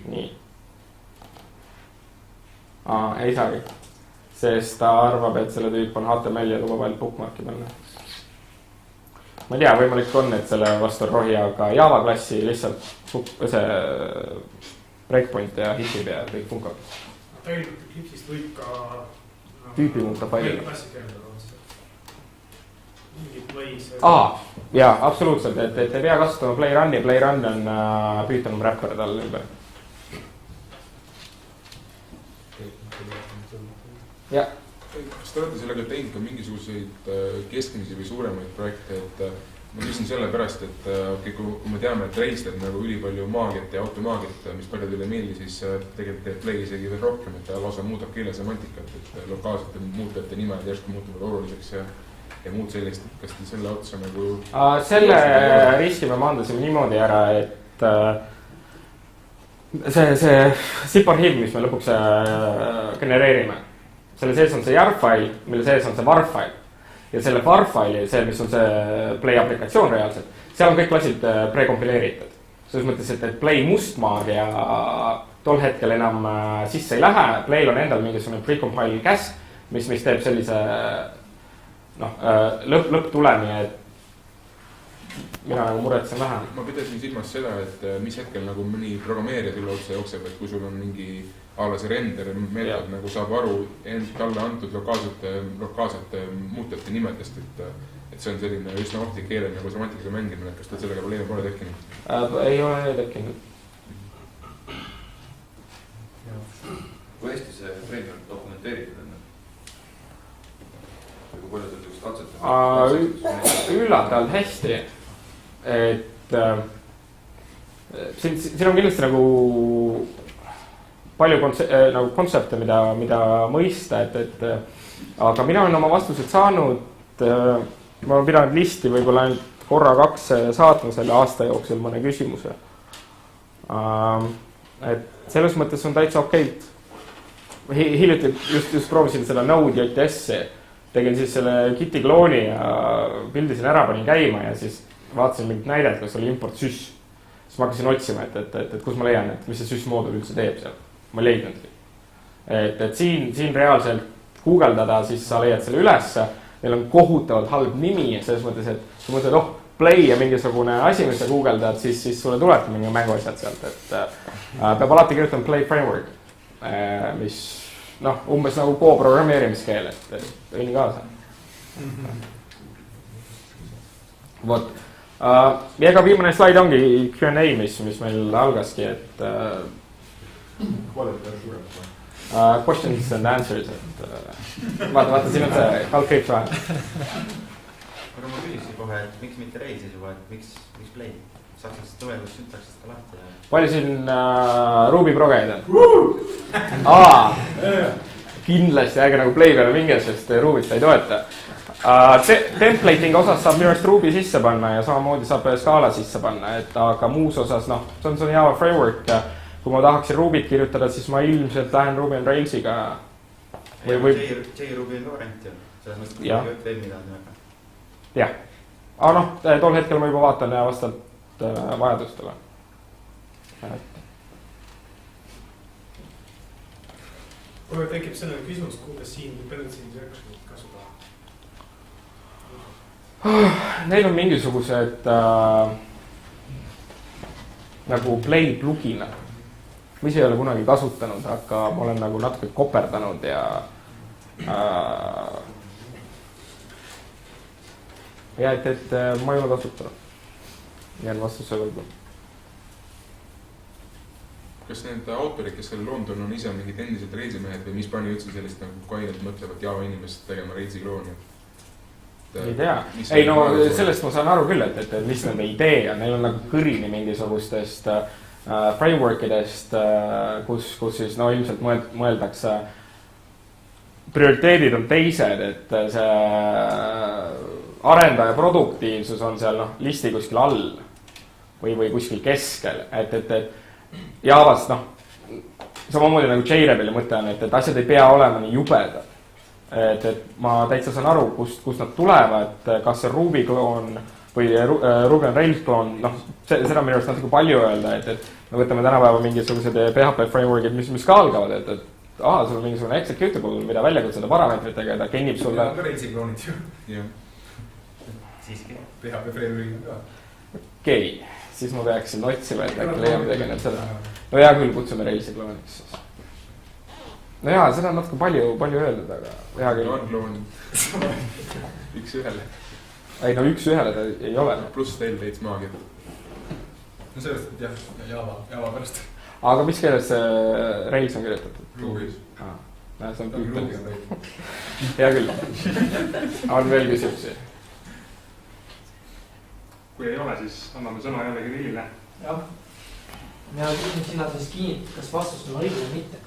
A: Nii. Ei saagi, sest ta arvab, et selle tüüp on HTML ja lubab ainult bookmarki panna. Ma ei tea, võimalik on, et selle vastu on rohi, aga Java klassi lihtsalt see breakpoint ja hitib ja kõik funkab.
H: Tegelikult Eclipse'ist võib ka
A: tüüpi muuta faili.
H: klassi keelda.
A: Jaa, absoluutselt, et ei pea kasutama Playrun'i, Playrun on Python wrapper tal ümber. Ja.
C: Kas te olete sellega teinud ka mingisuguseid keskmisi või suuremaid projekte, et ma küsin selle pärast, et kui me teame, et Rails teeb nagu ülipalju maagiat ja automaagiat, mis paljudele ei meeldi, siis tegelikult teeb Play isegi veel rohkem, et ta lausa muudab keele semantikat, et lokaalsete muutujate nimed järsku muutuvad oluliseks ja muud sellist, et kas te selle otsa nagu...
A: Selle riski me maandasime niimoodi ära, et see zip-arhiiv, mis me lõpuks genereerime, selle sees on see jar-file, mille sees on see var-file. Ja selle var-file'i, see, mis on see Play aplikatsioon reaalselt, seal on kõik klassid prekompileeritud. Selles mõttes, et Play mustmaagia tol hetkel enam sisse ei lähe. Playl on endal mingisugune precompile käsk, mis teeb sellise lõpptulemi, et mina nagu muretsen vähem.
C: Ma pidasin silmas seda, et mis hetkel nagu mõni programmeerija küll otse jookseb, et kui sul on mingi alase render meetod nagu saab aru talle antud lokaalsete muutjate nimedest, et see on selline üsna ohtlik keele nagu semantilisega mängimine, et kas teil sellega probleeme pole tekkinud?
A: Ei ole tekkinud.
E: Kui hästi see framework dokumenteeritud on? Kui palju sa tõesti katsetad?
A: Üllatavalt hästi, et siin on kindlasti nagu palju kontsepte, mida mõista, aga mina olen oma vastused saanud, ma olen pidanud listi võib-olla ainult korra 2 saatma selle aasta jooksul mõne küsimuse. Et selles mõttes on täitsa okeid. Hiljuti just proovisin seda Node.js-i, tegin siis selle Giti klooni ja pildisin ära, panin käima ja siis vaatasin mingit näidet, kus oli import sys. Siis ma hakkasin otsima, et kus ma leian, et mis see sys moodul üldse teeb seal. Ma ei leidnudki. Et siin reaalselt guugeldada, siis sa leiad selle ülesse. Neil on kohutavalt halb nimi, selles mõttes, et kui mõtled, Play ja mingisugune asi, mis sa guugeldad, siis sulle tulebki mingi mänguasjad sealt, et peab alati kirjutama Play Framework, mis umbes nagu Go programmeerimiskeel, et õnni kaasa. Vot. Ja ega viimane slaid ongi Q&A, mis meil algaski, et questions and answers, et vaata, siin on see kalkriips vahel.
I: Aga ma küsisin kohe, et miks mitte Rails siis juba, et miks Play? Saksast tõeldus süntaksist ka lahti.
A: Palju siin Ruby progeid on? Kindlasti äge nagu Play peale minge, sest Ruby't ei toeta. Templating osas saab minu eest Ruby sisse panna ja samamoodi saab Scala sisse panna, aga muus osas, see on Java framework. Kui ma tahaksin Ruby't kirjutada, siis ma ilmselt lähen Ruby on Railsiga.
I: J-Ruby on variant ju, selles mõttes kui JVM-ida on väga.
A: Jah, tol hetkel ma juba vaatan vastavalt vajadustele.
H: Kui tekib selline küsimus, kuidas siin dependency injection'it kasutada?
A: Neil on mingisugused nagu Play plugina. Ma ise ei ole kunagi kasutanud, aga ma olen nagu natuke koperdanud ja et ma ei ole kasutanud. Jään vastuse võlgu.
C: Kas need autorid, kes selle London on ise mingid endised reisimehed või mis pani üldse sellist nagu kainelt mõtlevat Java inimest tegema reisi klooni?
A: Ei tea. Sellest ma saan aru küll, et mis nende idee on. Neil on nagu kõrini mingisugustest framework idest, kus siis no ilmselt mõeldakse, prioriteedid on teised, et see arendaja produktiivsus on seal noh, listi kuskil all või kuskil keskel, et Javas noh, samamoodi nagu JRebeli mõte on, et asjad ei pea olema nii jubedad. Et ma täitsa saan aru, kust nad tulevad, kas see Ruby kloon või Ruby on Rails kloon, noh, seda on minu arust natuke palju öelda, et me võtame tänapäeva mingisugused PHP framework'id, mis ka algavad, et sul on mingisugune executable, mida välja kutsuda parameetritega ja ta kennib sulle.
G: Meil on ka Railsi kloonid ju.
C: Jah.
G: Siiski. PHP framework'id ka.
A: Okei, siis ma peaksin otsima, et äkki leiame tegelenud seda. No hea küll, kutsume Railsi klooniks siis. No jaa, seda on natuke palju öeldud, aga hea küll.
C: On kloon. Üks ühele.
A: Ei no üks ühele ta ei ole.
C: Pluss teil veits maagia.
G: No sellest, et jah, Java pärast.
A: Aga mis keeles Rails on kirjutatud?
C: Ruubis.
A: See on Python. Hea küll. On veel küsimusi?
J: Kui ei ole, siis anname sõna jällegi Lillile.
K: Jah. Ja küsin sina siis kinnitad, kas vastus on õige või mitte.